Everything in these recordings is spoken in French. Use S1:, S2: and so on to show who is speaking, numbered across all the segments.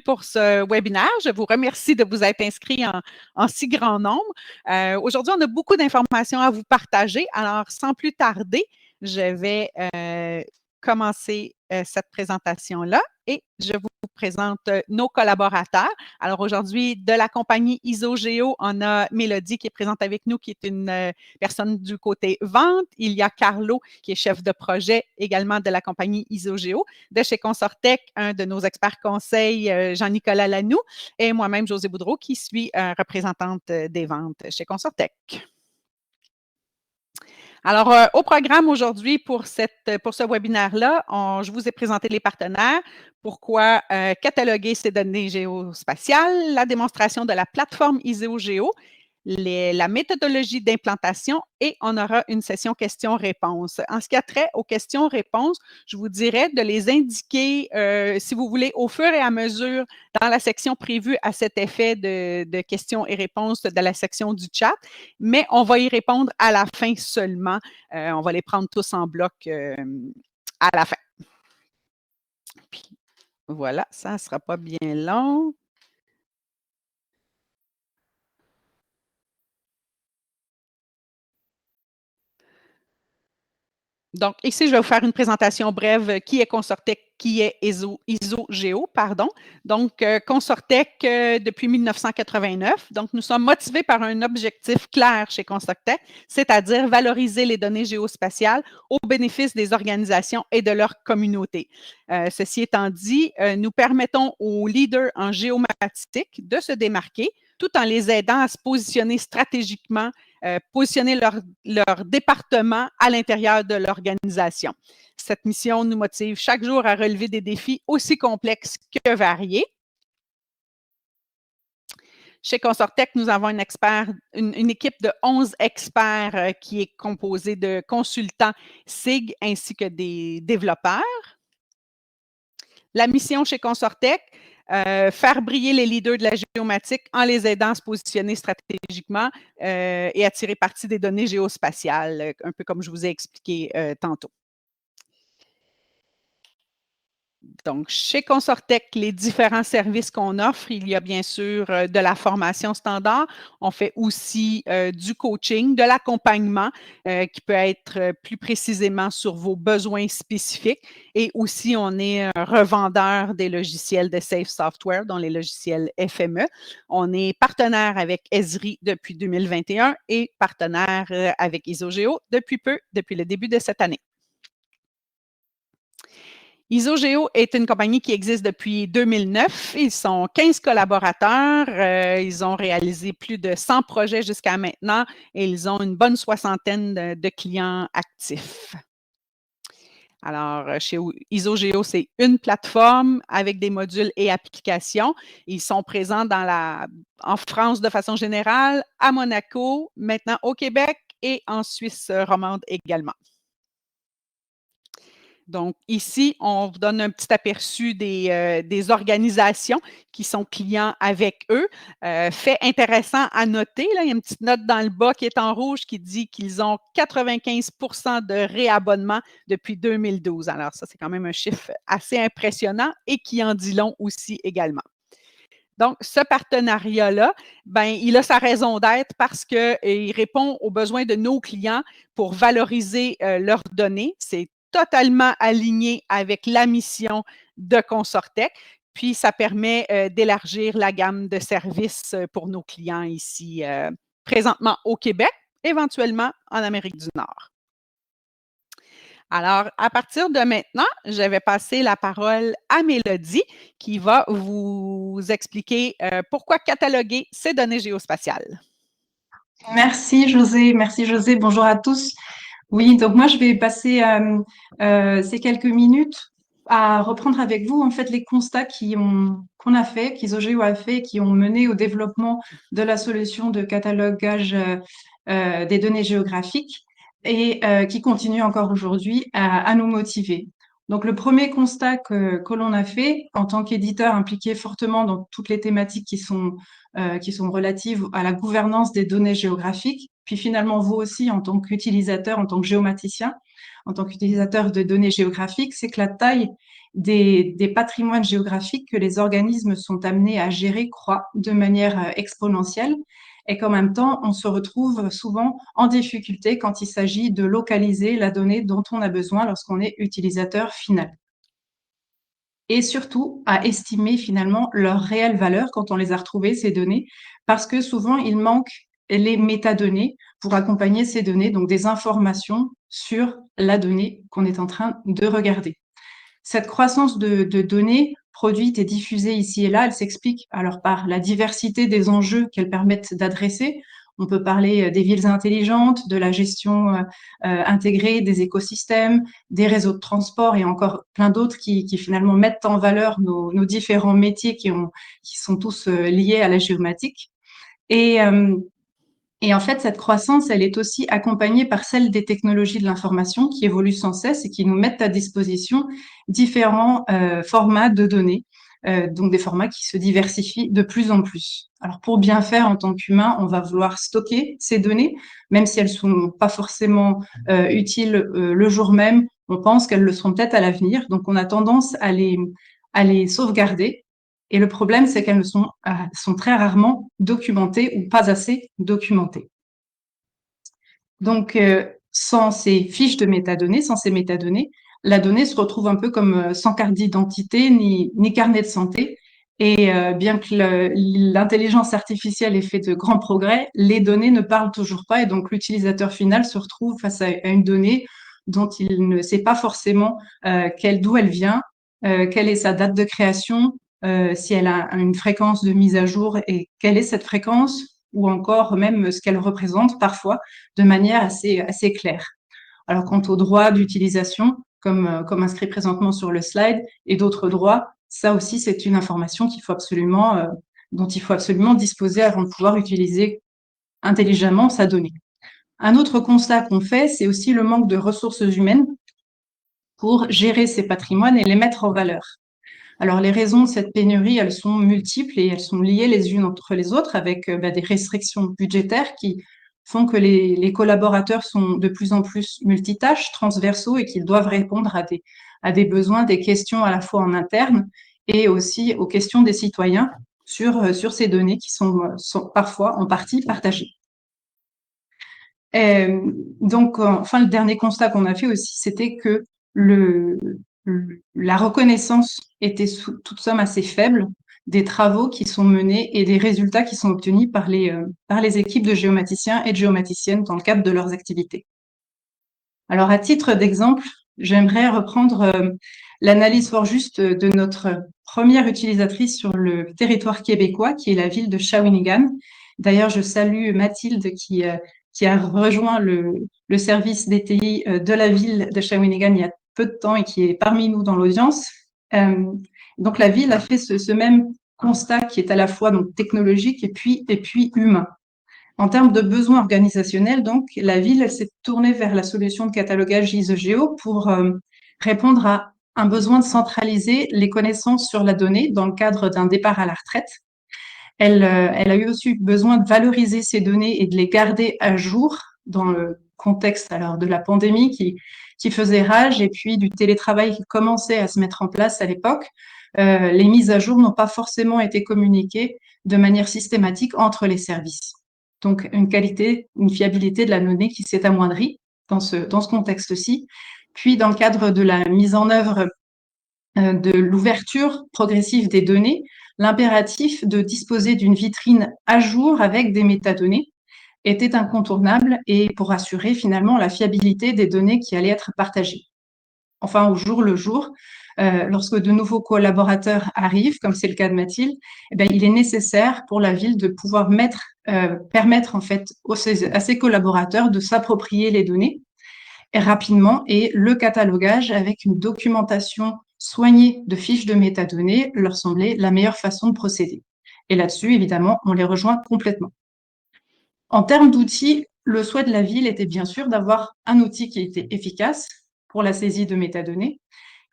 S1: pour ce webinaire. Je vous remercie de vous être inscrits en si grand nombre. Aujourd'hui, on a beaucoup d'informations à vous partager. Alors, sans plus tarder, je vais commencer cette présentation-là et je vous présente nos collaborateurs. Alors, aujourd'hui, de la compagnie Isogeo, on a Mélodie qui est présente avec nous, qui est une personne du côté vente. Il y a Carlo, qui est chef de projet également de la compagnie Isogeo. De chez Consortec, un de nos experts conseils, Jean-Nicolas Lanoux, et moi-même, José Boudreau, qui suis représentante des ventes chez Consortec. Alors, au programme aujourd'hui pour ce webinaire-là, je vous ai présenté les partenaires, pourquoi cataloguer ces données géospatiales, la démonstration de la plateforme ISEOGEO, la méthodologie d'implantation et on aura une session questions-réponses. En ce qui a trait aux questions-réponses, je vous dirais de les indiquer, si vous voulez, au fur et à mesure dans la section prévue à cet effet de questions et réponses de la section du chat, mais on va y répondre à la fin seulement. On va les prendre tous en bloc à la fin. Puis, voilà, ça ne sera pas bien long. Donc, ici, je vais vous faire une présentation brève qui est Consortec, qui est ISOGEO, pardon. Donc, Consortec depuis 1989. Donc, nous sommes motivés par un objectif clair chez Consortec, c'est-à-dire valoriser les données géospatiales au bénéfice des organisations et de leur communauté. Ceci étant dit, nous permettons aux leaders en géomatique de se démarquer tout en les aidant à se positionner stratégiquement, positionner leur département à l'intérieur de l'organisation. Cette mission nous motive chaque jour à relever des défis aussi complexes que variés. Chez Consortec, nous avons une équipe de 11 experts qui est composée de consultants SIG ainsi que des développeurs. La mission chez Consortec, faire briller les leaders de la géomatique en les aidant à se positionner stratégiquement et à tirer parti des données géospatiales, un peu comme je vous ai expliqué tantôt. Donc, chez Consortec, les différents services qu'on offre, il y a bien sûr de la formation standard. On fait aussi du coaching, de l'accompagnement qui peut être plus précisément sur vos besoins spécifiques. Et aussi, on est un revendeur des logiciels de Safe Software, dont les logiciels FME. On est partenaire avec Esri depuis 2021 et partenaire avec Isogeo depuis peu, depuis le début de cette année. Isogeo est une compagnie qui existe depuis 2009. Ils sont 15 collaborateurs. Ils ont réalisé plus de 100 projets jusqu'à maintenant et ils ont une bonne soixantaine de clients actifs. Alors, chez Isogeo, c'est une plateforme avec des modules et applications. Ils sont présents en France de façon générale, à Monaco, maintenant au Québec et en Suisse romande également. Donc, ici, on vous donne un petit aperçu des organisations qui sont clients avec eux. Fait intéressant à noter, là, il y a une petite note dans le bas qui est en rouge qui dit qu'ils ont 95 de réabonnement depuis 2012. Alors, ça, c'est quand même un chiffre assez impressionnant et qui en dit long aussi également. Donc, ce partenariat-là, ben, il a sa raison d'être parce qu'il répond aux besoins de nos clients pour valoriser leurs données. C'est totalement aligné avec la mission de Consortec. Puis, ça permet d'élargir la gamme de services pour nos clients ici, présentement au Québec, éventuellement en Amérique du Nord. Alors, à partir de maintenant, je vais passer la parole à Mélodie qui va vous expliquer pourquoi cataloguer ces données géospatiales.
S2: Merci José, merci José, bonjour à tous. Oui, donc moi je vais passer ces quelques minutes à reprendre avec vous en fait les constats qu'on a fait, qu'Isogeo a fait, qui ont mené au développement de la solution de catalogage des données géographiques et qui continuent encore aujourd'hui à nous motiver. Donc le premier constat que l'on a fait en tant qu'éditeur impliqué fortement dans toutes les thématiques qui sont relatives à la gouvernance des données géographiques, puis finalement vous aussi en tant qu'utilisateur, en tant que géomaticien, en tant qu'utilisateur de données géographiques, c'est que la taille des patrimoines géographiques que les organismes sont amenés à gérer croît de manière exponentielle et qu'en même temps, on se retrouve souvent en difficulté quand il s'agit de localiser la donnée dont on a besoin lorsqu'on est utilisateur final. Et surtout, à estimer finalement leur réelle valeur quand on les a retrouvées, ces données, parce que souvent, il manque les métadonnées pour accompagner ces données, donc des informations sur la donnée qu'on est en train de regarder. Cette croissance de données produites et diffusées ici et là, elle s'explique alors par la diversité des enjeux qu'elles permettent d'adresser. On peut parler des villes intelligentes, de la gestion intégrée des écosystèmes, des réseaux de transport et encore plein d'autres qui finalement mettent en valeur nos différents métiers qui sont tous liés à la géomatique. Et, et en fait, cette croissance, elle est aussi accompagnée par celle des technologies de l'information qui évoluent sans cesse et qui nous mettent à disposition différents formats de données, donc des formats qui se diversifient de plus en plus. Alors pour bien faire en tant qu'humain, on va vouloir stocker ces données, même si elles sont pas forcément utiles le jour même, on pense qu'elles le seront peut-être à l'avenir, donc on a tendance à les sauvegarder et le problème, c'est qu'elles sont très rarement documentées ou pas assez documentées. Donc, sans ces fiches de métadonnées, sans ces métadonnées, la donnée se retrouve un peu comme sans carte d'identité ni carnet de santé. Et bien que l'intelligence artificielle ait fait de grands progrès, les données ne parlent toujours pas et donc l'utilisateur final se retrouve face à une donnée dont il ne sait pas forcément d'où elle vient, quelle est sa date de création, si elle a une fréquence de mise à jour et quelle est cette fréquence ou encore même ce qu'elle représente parfois de manière assez claire. Alors quant aux droits d'utilisation, comme inscrit présentement sur le slide, et d'autres droits, ça aussi c'est une information dont il faut absolument disposer avant de pouvoir utiliser intelligemment sa donnée. Un autre constat qu'on fait, c'est aussi le manque de ressources humaines pour gérer ces patrimoines et les mettre en valeur. Alors les raisons de cette pénurie, elles sont multiples et elles sont liées les unes entre les autres avec des restrictions budgétaires qui font que les collaborateurs sont de plus en plus multitâches, transversaux et qu'ils doivent répondre à des besoins, des questions à la fois en interne et aussi aux questions des citoyens sur ces données qui sont parfois en partie partagées. Donc, enfin, le dernier constat qu'on a fait aussi, c'était que la reconnaissance était sous toute somme assez faible des travaux qui sont menés et des résultats qui sont obtenus par les équipes de géomaticiens et de géomaticiennes dans le cadre de leurs activités. Alors, à titre d'exemple, j'aimerais reprendre l'analyse fort juste de notre première utilisatrice sur le territoire québécois, qui est la ville de Shawinigan. D'ailleurs, je salue Mathilde qui a rejoint le service DTI de la ville de Shawinigan il y a peu de temps et qui est parmi nous dans l'audience. Donc, la ville a fait ce même constat qui est à la fois donc technologique et puis humain. En termes de besoins organisationnels, donc, la ville s'est tournée vers la solution de catalogage ISOGEO pour répondre à un besoin de centraliser les connaissances sur la donnée dans le cadre d'un départ à la retraite. Elle a eu aussi besoin de valoriser ces données et de les garder à jour dans le contexte alors de la pandémie qui faisait rage et puis du télétravail qui commençait à se mettre en place à l'époque. Les mises à jour n'ont pas forcément été communiquées de manière systématique entre les services. Donc, une qualité, une fiabilité de la donnée qui s'est amoindrie dans ce contexte-ci. Puis, dans le cadre de la mise en œuvre de l'ouverture progressive des données, l'impératif de disposer d'une vitrine à jour avec des métadonnées était incontournable et pour assurer finalement la fiabilité des données qui allaient être partagées. Enfin, au jour le jour, lorsque de nouveaux collaborateurs arrivent, comme c'est le cas de Mathilde, eh bien, il est nécessaire pour la ville de pouvoir permettre en fait à ses collaborateurs de s'approprier les données et rapidement et le catalogage avec une documentation soignée de fiches de métadonnées leur semblait la meilleure façon de procéder. Et là-dessus, évidemment, on les rejoint complètement. En termes d'outils, le souhait de la ville était bien sûr d'avoir un outil qui était efficace pour la saisie de métadonnées,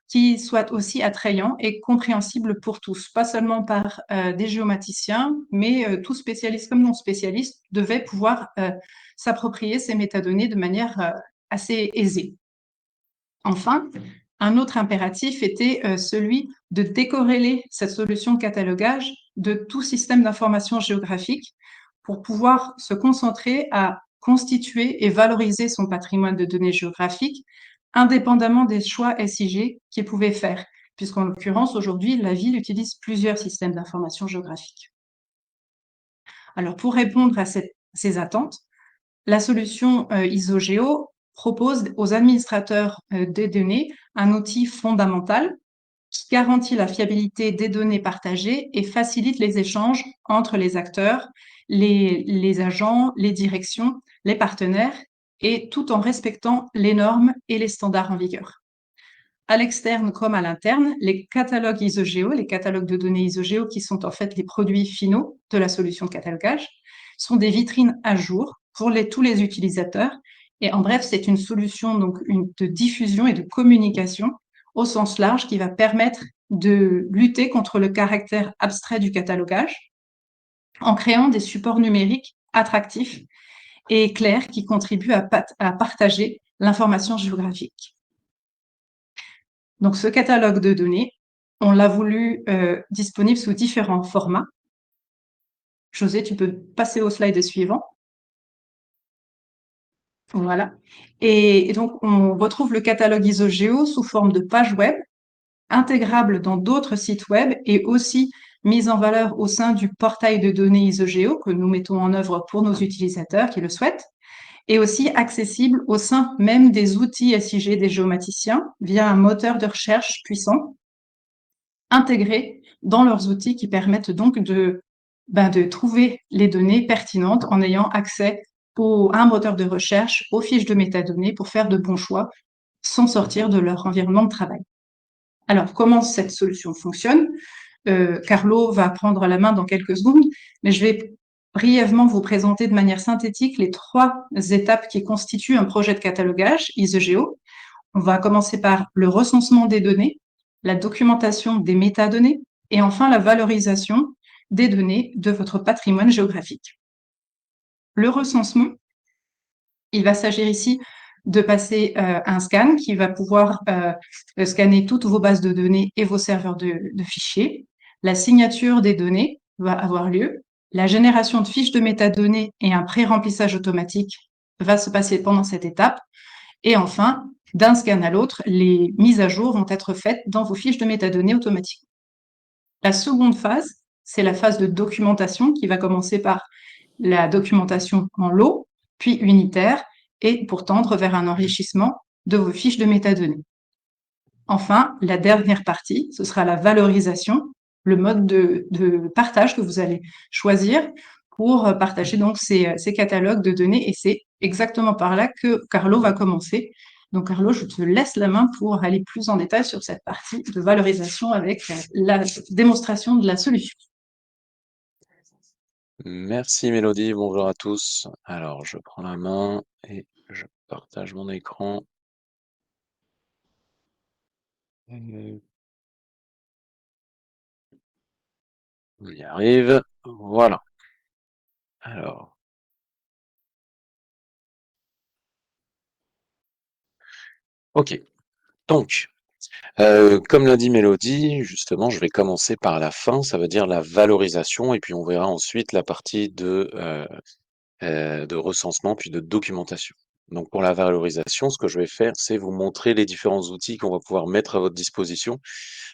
S2: qui soit aussi attrayant et compréhensible pour tous, pas seulement par des géomaticiens, mais tout spécialiste comme non spécialiste devait pouvoir s'approprier ces métadonnées de manière assez aisée. Enfin, un autre impératif était celui de décorréler cette solution de catalogage de tout système d'information géographique pour pouvoir se concentrer à constituer et valoriser son patrimoine de données géographiques indépendamment des choix SIG qu'il pouvait faire, puisqu'en l'occurrence, aujourd'hui, la ville utilise plusieurs systèmes d'information géographique. Alors, pour répondre à ces attentes, la solution ISOGEO propose aux administrateurs des données un outil fondamental qui garantit la fiabilité des données partagées et facilite les échanges entre les acteurs, les agents, les directions, les partenaires, et tout en respectant les normes et les standards en vigueur. À l'externe comme à l'interne, les catalogues ISOGEO, les catalogues de données ISOGEO, qui sont en fait les produits finaux de la solution de catalogage, sont des vitrines à jour pour tous les utilisateurs. Et en bref, c'est une solution donc de diffusion et de communication au sens large qui va permettre de lutter contre le caractère abstrait du catalogage en créant des supports numériques attractifs et clairs qui contribuent à partager l'information géographique. Donc, ce catalogue de données, on l'a voulu disponible sous différents formats. José, tu peux passer au slide suivant. Voilà. Et donc, on retrouve le catalogue ISOGEO sous forme de page web, intégrable dans d'autres sites web et aussi mise en valeur au sein du portail de données ISOGEO que nous mettons en œuvre pour nos utilisateurs qui le souhaitent, et aussi accessible au sein même des outils SIG des géomaticiens via un moteur de recherche puissant intégrés dans leurs outils qui permettent donc de trouver les données pertinentes en ayant accès à un moteur de recherche, aux fiches de métadonnées pour faire de bons choix sans sortir de leur environnement de travail. Alors, comment cette solution fonctionne? Carlo va prendre la main dans quelques secondes, mais je vais brièvement vous présenter de manière synthétique les 3 étapes qui constituent un projet de catalogage ISOGEO. On va commencer par le recensement des données, la documentation des métadonnées et enfin la valorisation des données de votre patrimoine géographique. Le recensement, il va s'agir ici de passer un scan qui va pouvoir scanner toutes vos bases de données et vos serveurs de fichiers. La signature des données va avoir lieu. La génération de fiches de métadonnées et un pré-remplissage automatique va se passer pendant cette étape. Et enfin, d'un scan à l'autre, les mises à jour vont être faites dans vos fiches de métadonnées automatiquement. La seconde phase, c'est la phase de documentation qui va commencer par la documentation en lot, puis unitaire, et pour tendre vers un enrichissement de vos fiches de métadonnées. Enfin, la dernière partie, ce sera la valorisation, le mode de partage que vous allez choisir pour partager donc ces catalogues de données. Et c'est exactement par là que Carlo va commencer. Donc, Carlo, je te laisse la main pour aller plus en détail sur cette partie de valorisation avec la démonstration de la solution.
S3: Merci Mélodie, bonjour à tous. Alors, je prends la main et je partage mon écran. On y arrive. Voilà. Alors. Ok. Donc, comme l'a dit Mélodie, justement, je vais commencer par la fin, ça veut dire la valorisation, et puis on verra ensuite la partie de recensement, puis de documentation. Donc pour la valorisation, ce que je vais faire, c'est vous montrer les différents outils qu'on va pouvoir mettre à votre disposition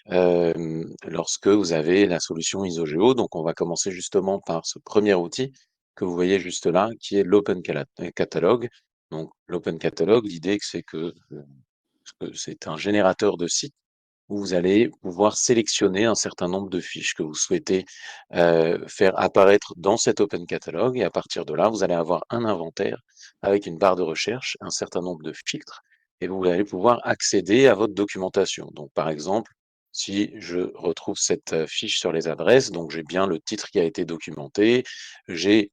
S3: lorsque vous avez la solution ISOGEO. Donc on va commencer justement par ce premier outil que vous voyez juste là, qui est l'Open Catalog. Donc l'Open Catalog, l'idée c'est que c'est un générateur de sites où vous allez pouvoir sélectionner un certain nombre de fiches que vous souhaitez faire apparaître dans cet Open Catalog. Et à partir de là, vous allez avoir un inventaire avec une barre de recherche, un certain nombre de filtres, et vous allez pouvoir accéder à votre documentation. Donc, par exemple, si je retrouve cette fiche sur les adresses, donc j'ai bien le titre qui a été documenté, j'ai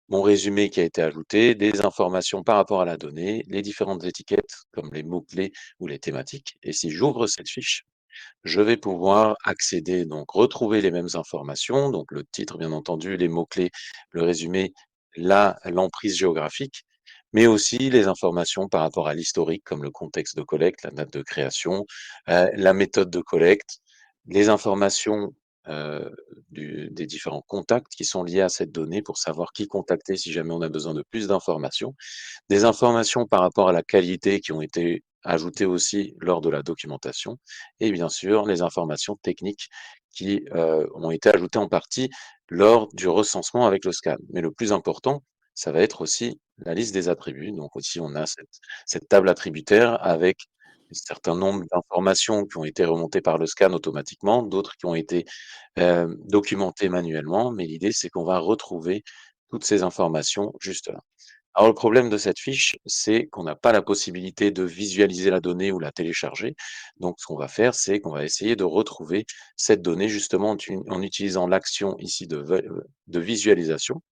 S3: mon résumé qui a été ajouté, des informations par rapport à la donnée, les différentes étiquettes comme les mots-clés ou les thématiques. Et si j'ouvre cette fiche, je vais pouvoir accéder, donc retrouver les mêmes informations, donc le titre bien entendu, les mots-clés, le résumé, l'emprise géographique, mais aussi les informations par rapport à l'historique comme le contexte de collecte, la date de création, la méthode de collecte, les informations des différents contacts qui sont liés à cette donnée pour savoir qui contacter si jamais on a besoin de plus d'informations, des informations par rapport à la qualité qui ont été ajoutées aussi lors de la documentation et bien sûr les informations techniques qui ont été ajoutées en partie lors du recensement avec le scan. Mais le plus important, ça va être aussi la liste des attributs. Donc aussi, on a cette table attributaire avec un certain nombre d'informations qui ont été remontées par le scan automatiquement, d'autres qui ont été documentées manuellement. Mais l'idée, c'est qu'on va retrouver toutes ces informations juste là. Alors le problème de cette fiche, c'est qu'on n'a pas la possibilité de visualiser la donnée ou la télécharger. Donc ce qu'on va faire, c'est qu'on va essayer de retrouver cette donnée justement en utilisant l'action ici de visualisation.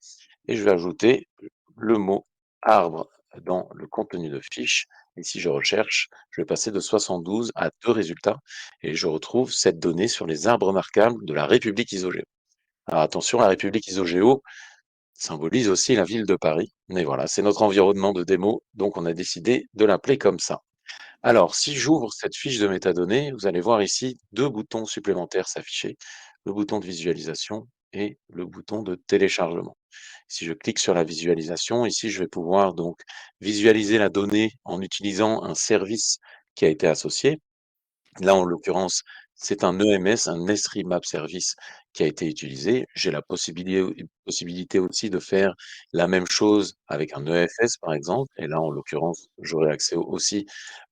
S3: Et je vais ajouter le mot arbre dans le contenu de fiche. Et si je recherche, je vais passer de 72 à 2 résultats et je retrouve cette donnée sur les arbres marquables de la République Isogéo. Alors attention, la République Isogéo symbolise aussi la ville de Paris. Mais voilà, c'est notre environnement de démo, donc on a décidé de l'appeler comme ça. Alors, si j'ouvre cette fiche de métadonnées, vous allez voir ici 2 boutons supplémentaires s'afficher, le bouton de visualisation et le bouton de téléchargement. Si je clique sur la visualisation, ici, je vais pouvoir donc visualiser la donnée en utilisant un service qui a été associé. Là, en l'occurrence, c'est un EMS, un S-Remap Service qui a été utilisé. J'ai la possibilité aussi de faire la même chose avec un EFS, par exemple. Et là, en l'occurrence, j'aurai accès aussi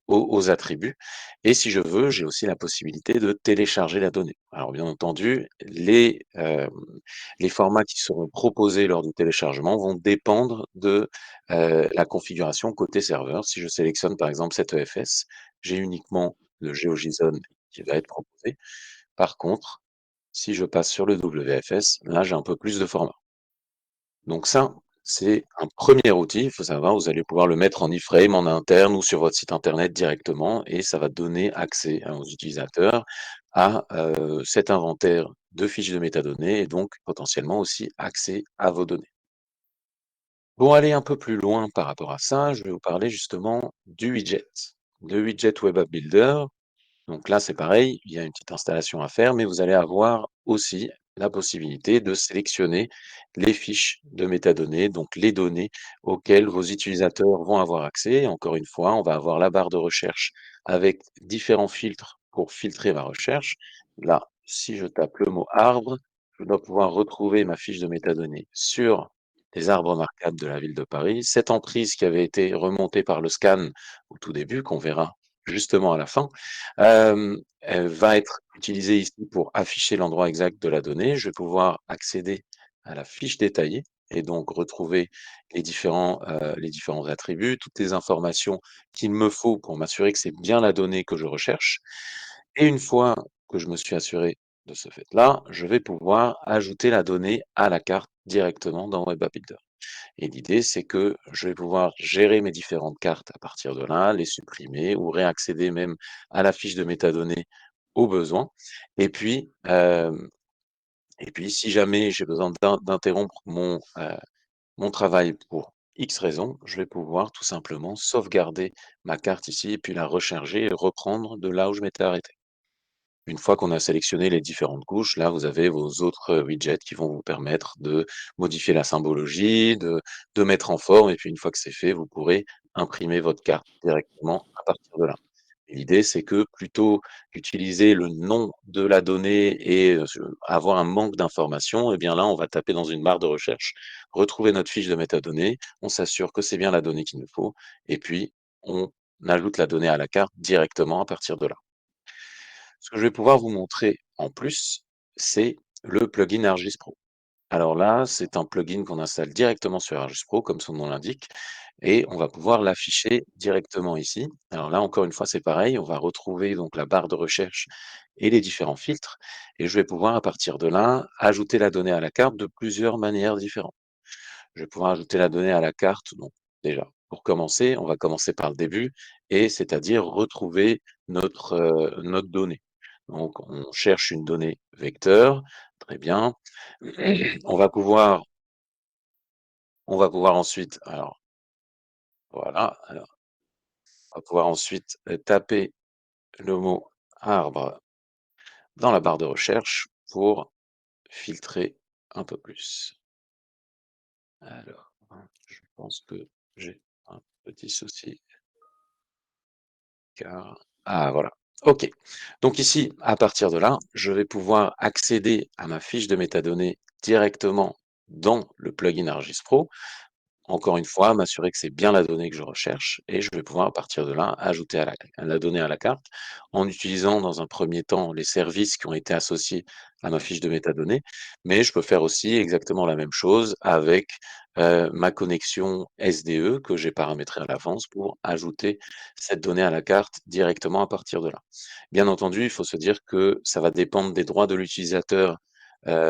S3: aux attributs. Et si je veux, j'ai aussi la possibilité de télécharger la donnée. Alors, bien entendu, les formats qui seront proposés lors du téléchargement vont dépendre de la configuration côté serveur. Si je sélectionne, par exemple, cet EFS, j'ai uniquement le GeoJSON qui va être proposé. Par contre, si je passe sur le WFS, là, j'ai un peu plus de format. Donc ça, c'est un premier outil. Il faut savoir, vous allez pouvoir le mettre en iframe, en interne ou sur votre site internet directement et ça va donner accès aux utilisateurs à cet inventaire de fiches de métadonnées et donc potentiellement aussi accès à vos données. Pour aller un peu plus loin par rapport à ça, je vais vous parler justement du widget. Le widget Web App Builder, donc là, c'est pareil, il y a une petite installation à faire, mais vous allez avoir aussi la possibilité de sélectionner les fiches de métadonnées, donc les données auxquelles vos utilisateurs vont avoir accès. Encore une fois, on va avoir la barre de recherche avec différents filtres pour filtrer ma recherche. Là, si je tape le mot arbre, je dois pouvoir retrouver ma fiche de métadonnées sur les arbres marquables de la ville de Paris. Cette emprise qui avait été remontée par le scan au tout début, qu'on verra justement à la fin, elle va être utilisée ici pour afficher l'endroit exact de la donnée. Je vais pouvoir accéder à la fiche détaillée et donc retrouver les différents attributs, toutes les informations qu'il me faut pour m'assurer que c'est bien la donnée que je recherche. Et une fois que je me suis assuré de ce fait-là, je vais pouvoir ajouter la donnée à la carte directement dans Web App Builder. Et l'idée, c'est que je vais pouvoir gérer mes différentes cartes à partir de là, les supprimer ou réaccéder même à la fiche de métadonnées au besoin. Et puis, si jamais j'ai besoin d'interrompre mon travail pour X raison, je vais pouvoir tout simplement sauvegarder ma carte ici et puis la recharger et reprendre de là où je m'étais arrêté. Une fois qu'on a sélectionné les différentes couches, là, vous avez vos autres widgets qui vont vous permettre de modifier la symbologie, de mettre en forme et puis une fois que c'est fait, vous pourrez imprimer votre carte directement à partir de là. Et l'idée, c'est que plutôt qu'utiliser le nom de la donnée et avoir un manque d'informations, eh bien là, on va taper dans une barre de recherche, retrouver notre fiche de métadonnées, on s'assure que c'est bien la donnée qu'il nous faut et puis on ajoute la donnée à la carte directement à partir de là. Ce que je vais pouvoir vous montrer en plus, c'est le plugin ArcGIS Pro. Alors là, c'est un plugin qu'on installe directement sur ArcGIS Pro, comme son nom l'indique, et on va pouvoir l'afficher directement ici. Alors là, encore une fois, c'est pareil, on va retrouver donc la barre de recherche et les différents filtres, et je vais pouvoir à partir de là ajouter la donnée à la carte de plusieurs manières différentes. je vais pouvoir ajouter la donnée à la carte. Donc déjà, pour commencer, on va commencer par le début et c'est-à-dire retrouver notre donnée. Donc on cherche une donnée vecteur, très bien. On va pouvoir ensuite, alors voilà, alors on va pouvoir ensuite taper le mot arbre dans la barre de recherche pour filtrer un peu plus. Alors, je pense que j'ai un petit souci car ah voilà. OK. Donc ici, à partir de là, je vais pouvoir accéder à ma fiche de métadonnées directement dans le plugin ArcGIS Pro. Encore une fois, m'assurer que c'est bien la donnée que je recherche et je vais pouvoir à partir de là ajouter à la donnée à la carte en utilisant dans un premier temps les services qui ont été associés à ma fiche de métadonnées, mais je peux faire aussi exactement la même chose avec ma connexion SDE que j'ai paramétrée à l'avance pour ajouter cette donnée à la carte directement à partir de là. Bien entendu, il faut se dire que ça va dépendre des droits de l'utilisateur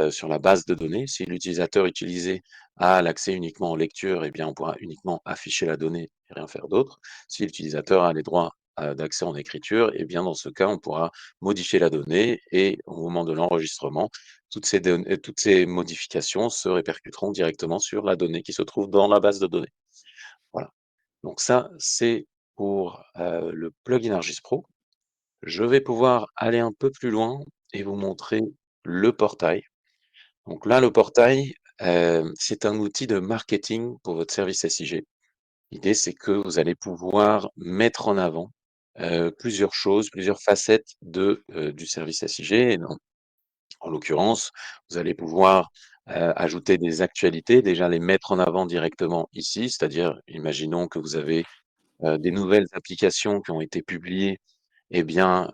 S3: sur la base de données. Si l'utilisateur utilisé a l'accès uniquement en lecture, eh bien, on pourra uniquement afficher la donnée et rien faire d'autre. Si l'utilisateur a les droits d'accès en écriture, eh bien, dans ce cas, on pourra modifier la donnée et au moment de l'enregistrement, toutes ces modifications se répercuteront directement sur la donnée qui se trouve dans la base de données. Voilà. Donc ça, c'est pour le plugin ArcGIS Pro. Je vais pouvoir aller un peu plus loin et vous montrer le portail. Donc là, le portail, c'est un outil de marketing pour votre service SIG. L'idée, c'est que vous allez pouvoir mettre en avant, plusieurs choses, plusieurs facettes du service SIG et en l'occurrence, vous allez pouvoir, ajouter des actualités, déjà les mettre en avant directement ici, c'est-à-dire, imaginons que vous avez, des nouvelles applications qui ont été publiées, eh bien,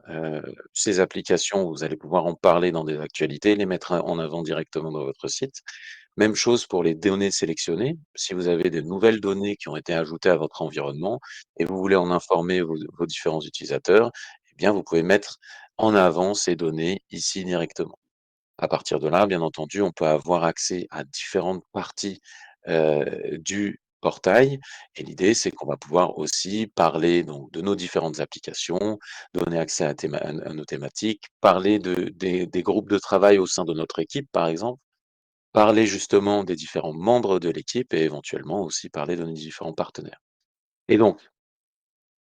S3: ces applications, vous allez pouvoir en parler dans des actualités, les mettre en avant directement dans votre site. Même chose pour les données sélectionnées. Si vous avez des nouvelles données qui ont été ajoutées à votre environnement et vous voulez en informer vos différents utilisateurs, eh bien, vous pouvez mettre en avant ces données ici directement. À partir de là, bien entendu, on peut avoir accès à différentes parties, du portail et l'idée, c'est qu'on va pouvoir aussi parler donc de nos différentes applications, donner accès à nos thématiques, parler des groupes de travail au sein de notre équipe, par exemple, parler justement des différents membres de l'équipe et éventuellement aussi parler de nos différents partenaires. Et donc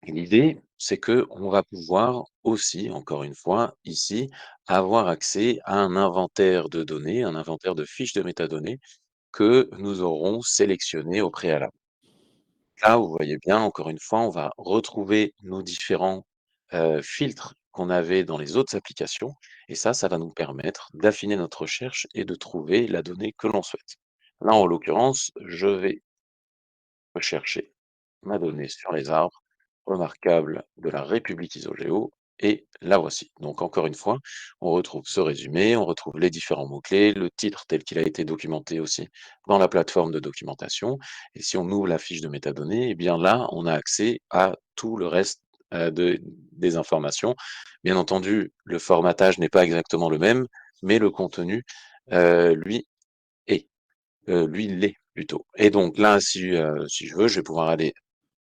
S3: l'idée, c'est que on va pouvoir aussi, encore une fois, ici, avoir accès à un inventaire de données, un inventaire de fiches de métadonnées que nous aurons sélectionnées au préalable. Là, vous voyez bien, encore une fois, on va retrouver nos différents, filtres qu'on avait dans les autres applications et ça va nous permettre d'affiner notre recherche et de trouver la donnée que l'on souhaite. Là, en l'occurrence, je vais rechercher ma donnée sur les arbres remarquables de la République Isogéo et la voici. Donc encore une fois, on retrouve ce résumé, on retrouve les différents mots-clés, le titre tel qu'il a été documenté aussi dans la plateforme de documentation. Et si on ouvre la fiche de métadonnées, eh bien là, on a accès à tout le reste des informations. Bien entendu, le formatage n'est pas exactement le même, mais le contenu, lui, est. Lui, il l'est plutôt. Et donc là, si je veux, je vais pouvoir aller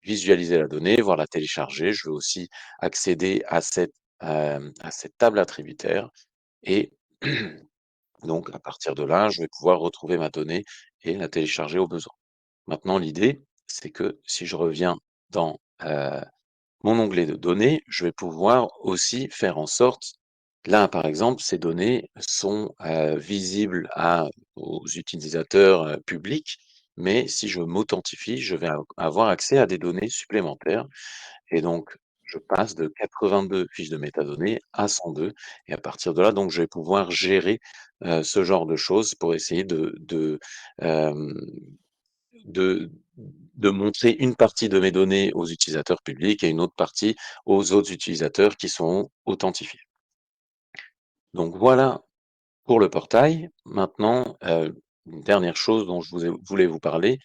S3: visualiser la donnée, voir la télécharger. Je veux aussi accéder à cette table attributaire et donc à partir de là, je vais pouvoir retrouver ma donnée et la télécharger au besoin. Maintenant, l'idée, c'est que si je reviens dans, mon onglet de données, je vais pouvoir aussi faire en sorte là, par exemple, ces données sont, visibles aux utilisateurs, publics, mais si je m'authentifie, je vais avoir accès à des données supplémentaires et donc je passe de 82 fiches de métadonnées à 102 et à partir de là, donc je vais pouvoir gérer, ce genre de choses pour essayer hem de de montrer une partie de mes données aux utilisateurs publics et une autre partie aux autres utilisateurs qui sont authentifiés. Donc voilà pour le portail. Maintenant, une dernière chose dont voulais vous parler,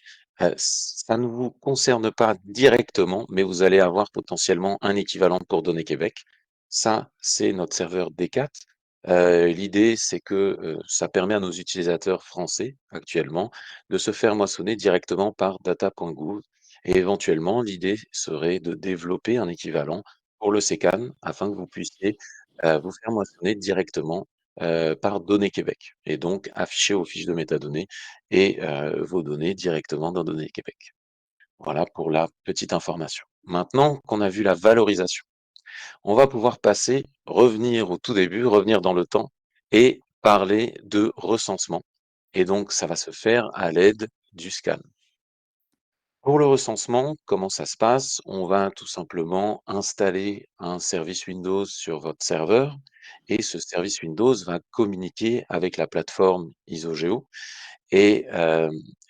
S3: ça ne vous concerne pas directement, mais vous allez avoir potentiellement un équivalent pour Données Québec. Ça, c'est notre serveur D4 L'idée, c'est que, ça permet à nos utilisateurs français, actuellement, de se faire moissonner directement par data.gouv et éventuellement, l'idée serait de développer un équivalent pour le SECAN afin que vous puissiez, vous faire moissonner directement, par Données Québec et donc afficher vos fiches de métadonnées et vos données directement dans Données Québec. Voilà pour la petite information. Maintenant qu'on a vu la valorisation, on va pouvoir revenir au tout début, revenir dans le temps et parler de recensement. Et donc, ça va se faire à l'aide du scan. Pour le recensement, comment ça se passe? On va tout simplement installer un service Windows sur votre serveur et ce service Windows va communiquer avec la plateforme Isogeo et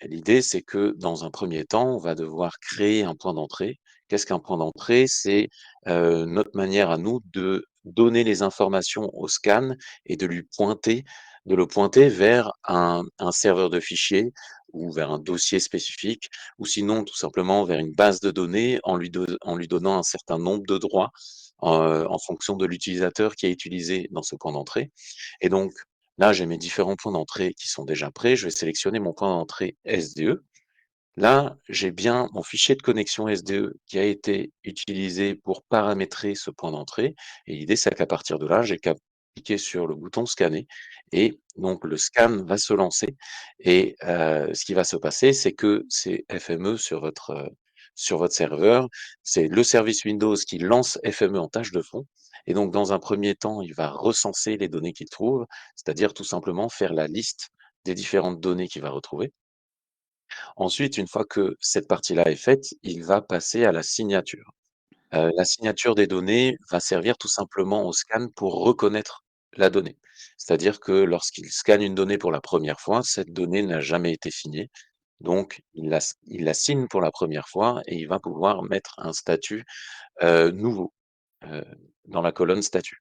S3: l'idée, c'est que dans un premier temps, on va devoir créer un point d'entrée. Qu'est-ce qu'un point d'entrée? C'est, notre manière à nous de donner les informations au scan et de le pointer vers un serveur de fichiers ou vers un dossier spécifique ou sinon tout simplement vers une base de données en lui donnant un certain nombre de droits, en fonction de l'utilisateur qui a utilisé dans ce point d'entrée et donc là, j'ai mes différents points d'entrée qui sont déjà prêts. Je vais sélectionner mon point d'entrée SDE. Là, j'ai bien mon fichier de connexion SDE qui a été utilisé pour paramétrer ce point d'entrée. Et l'idée, c'est qu'à partir de là, j'ai qu'à cliquer sur le bouton scanner et donc le scan va se lancer. Et ce qui va se passer, c'est que c'est FME sur votre serveur. C'est le service Windows qui lance FME en tâche de fond. Et donc, dans un premier temps, il va recenser les données qu'il trouve, c'est-à-dire tout simplement faire la liste des différentes données qu'il va retrouver. Ensuite, une fois que cette partie-là est faite, il va passer à la signature. La signature des données va servir tout simplement au scan pour reconnaître la donnée. C'est-à-dire que lorsqu'il scanne une donnée pour la première fois, cette donnée n'a jamais été signée. Donc il la signe pour la première fois et il va pouvoir mettre un statut, nouveau, heu, dans la colonne statut.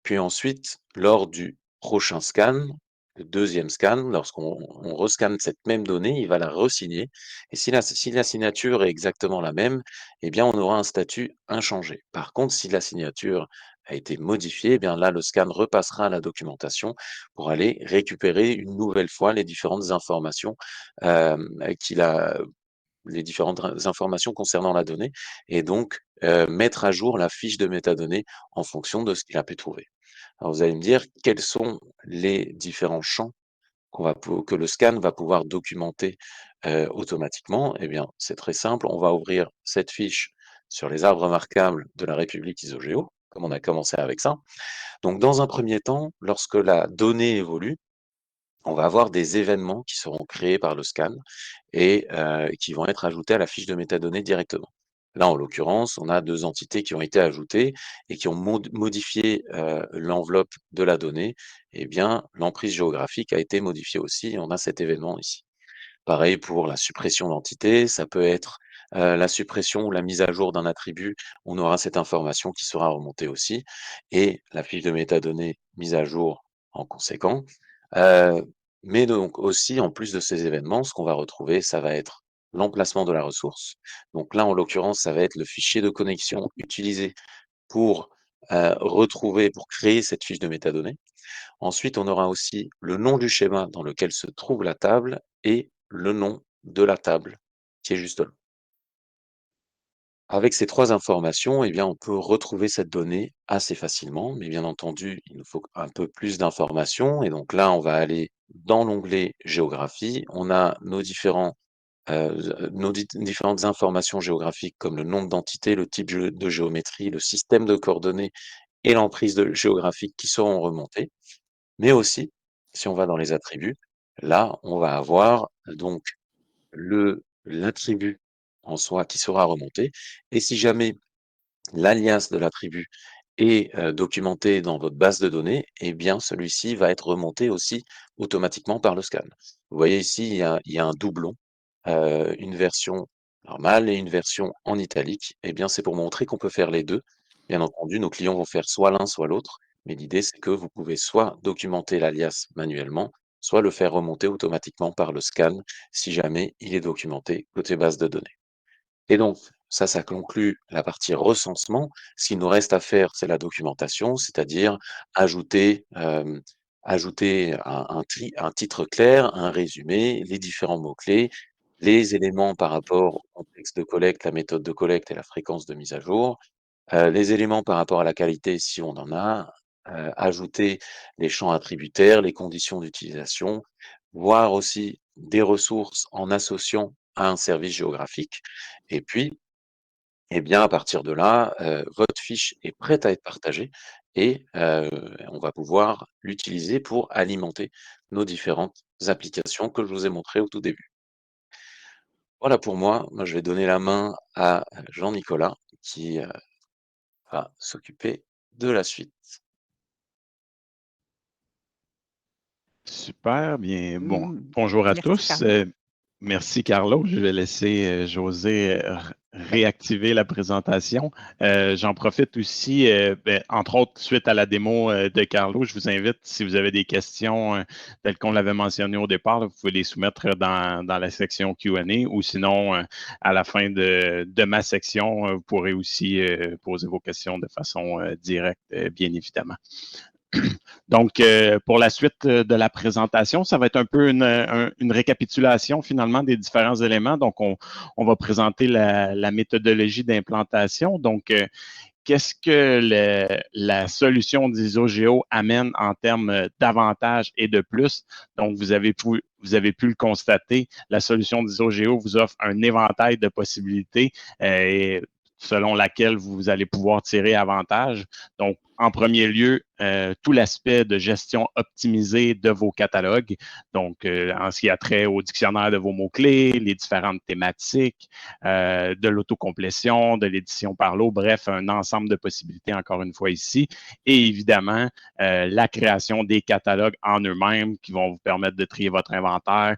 S3: Puis ensuite, lors du prochain scan, le deuxième scan, lorsqu'on rescanne cette même donnée, il va la resigner et si la signature est exactement la même, eh bien, on aura un statut inchangé. Par contre, si la signature a été modifiée, eh bien là, le scan repassera à la documentation pour aller récupérer une nouvelle fois les différentes informations, qu'il a les différentes informations concernant la donnée et donc mettre à jour la fiche de métadonnées en fonction de ce qu'il a pu trouver. Alors vous allez me dire quels sont les différents champs que le scan va pouvoir documenter automatiquement. Eh bien, c'est très simple. On va ouvrir cette fiche sur les arbres remarquables de la République Isogéo, comme on a commencé avec ça. Donc, dans un premier temps, lorsque la donnée évolue, on va avoir des événements qui seront créés par le scan et qui vont être ajoutés à la fiche de métadonnées directement. Là, en l'occurrence, on a 2 entités qui ont été ajoutées et qui ont modifié, l'enveloppe de la donnée. Eh bien, l'emprise géographique a été modifiée aussi et on a cet événement ici. Pareil pour la suppression d'entités, ça peut être, la suppression ou la mise à jour d'un attribut, on aura cette information qui sera remontée aussi et la fiche de métadonnées mise à jour en conséquent. Heu, mais donc aussi, en plus de ces événements, ce qu'on va retrouver, ça va être l'emplacement de la ressource. Donc là, en l'occurrence, ça va être le fichier de connexion utilisé pour, pour créer cette fiche de métadonnées. Ensuite, on aura aussi le nom du schéma dans lequel se trouve la table et le nom de la table qui est juste là. Avec ces 3 informations, eh bien, on peut retrouver cette donnée assez facilement, mais bien entendu, il nous faut un peu plus d'informations et donc là, on va aller dans l'onglet géographie. On a nos différentes informations géographiques comme le nombre d'entités, le type de géométrie, le système de coordonnées et l'emprise géographique qui seront remontées. Mais aussi, si on va dans les attributs, là, on va avoir donc l'attribut en soi qui sera remonté et si jamais l'alias de l'attribut est, documenté dans votre base de données, eh bien celui-ci va être remonté aussi automatiquement par le scan. Vous voyez ici, il y a un doublon, une version normale et une version en italique. Eh bien, c'est pour montrer qu'on peut faire les 2. Bien entendu, nos clients vont faire soit l'un, soit l'autre, mais l'idée, c'est que vous pouvez soit documenter l'alias manuellement, soit le faire remonter automatiquement par le scan si jamais il est documenté côté base de données. Et donc, Ça conclut la partie recensement. Ce qu'il nous reste à faire, c'est la documentation, c'est-à-dire ajouter, ajouter un titre clair, un résumé, les différents mots-clés, les éléments par rapport au contexte de collecte, la méthode de collecte et la fréquence de mise à jour, les éléments par rapport à la qualité si on en a, ajouter les champs attributaires, les conditions d'utilisation, voir aussi des ressources en associant à un service géographique et puis eh bien, à partir de là, votre fiche est prête à être partagée et on va pouvoir l'utiliser pour alimenter nos différentes applications que je vous ai montrées au tout début. Voilà pour moi. Moi, je vais donner la main à Jean-Nicolas qui, va s'occuper de la suite.
S4: Super, bien. Bon,
S1: Mmh.
S4: bonjour à
S1: Merci,
S4: tous.
S1: Carlo.
S4: Merci, Carlo. Je vais laisser José réactiver la présentation. J'en profite aussi, entre autres, suite à la démo de Carlo, je vous invite, si vous avez des questions telles qu'on l'avait mentionné au départ, là, vous pouvez les soumettre dans la section Q&A ou sinon, à la fin de ma section, vous pourrez aussi poser vos questions de façon directe, bien évidemment. Donc, pour la suite de la présentation, ça va être un peu une récapitulation finalement des différents éléments. Donc, on va présenter la méthodologie d'implantation. Donc, qu'est-ce que la solution d'IsoGeo amène en termes d'avantages et de plus? Donc, vous avez pu le constater, la solution d'IsoGeo vous offre un éventail de possibilités selon laquelle vous allez pouvoir tirer avantage. Donc, en premier lieu, tout l'aspect de gestion optimisée de vos catalogues. Donc, en ce qui a trait au dictionnaire de vos mots-clés, les différentes thématiques, de l'autocomplétion, de l'édition par lot, bref, un ensemble de possibilités, encore une fois ici. Et évidemment, la création des catalogues en eux-mêmes qui vont vous permettre de trier votre inventaire.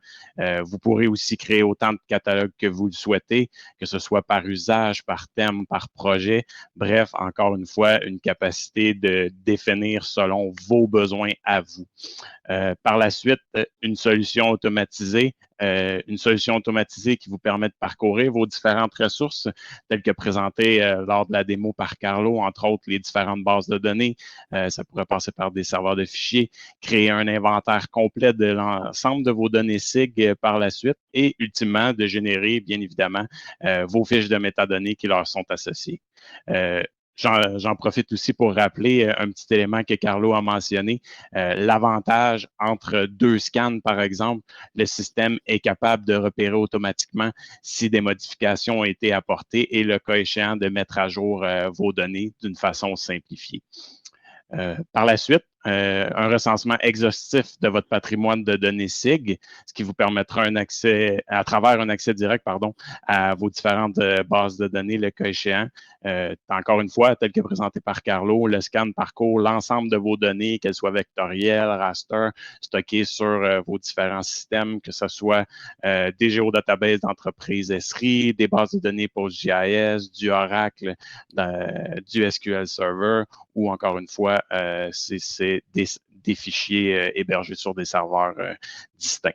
S4: Vous pourrez aussi créer autant de catalogues que vous le souhaitez, que ce soit par usage, par thème, par projet. Bref, encore une fois, une capacité de définir selon vos besoins à vous. Par la suite, une solution automatisée qui vous permet de parcourir vos différentes ressources, telles que présentées lors de la démo par Carlo, entre autres les différentes bases de données. Ça pourrait passer par des serveurs de fichiers, créer un inventaire complet de l'ensemble de vos données SIG par la suite et ultimement de générer, bien évidemment, vos fiches de métadonnées qui leur sont associées. J'en profite aussi pour rappeler un petit élément que Carlo a mentionné. L'avantage entre deux scans, par exemple, le système est capable de repérer automatiquement si des modifications ont été apportées et le cas échéant de mettre à jour vos données d'une façon simplifiée. Par la suite, un recensement exhaustif de votre patrimoine de données SIG, ce qui vous permettra un accès, à travers un accès direct, à vos différentes bases de données, le cas échéant. Encore une fois, tel que présenté par Carlo, le scan parcourt l'ensemble de vos données, qu'elles soient vectorielles, raster, stockées sur vos différents systèmes, que ce soit des géodatabases d'entreprise SRI, des bases de données PostGIS, du Oracle, du SQL Server, ou encore une fois, c'est des fichiers hébergés sur des serveurs distincts.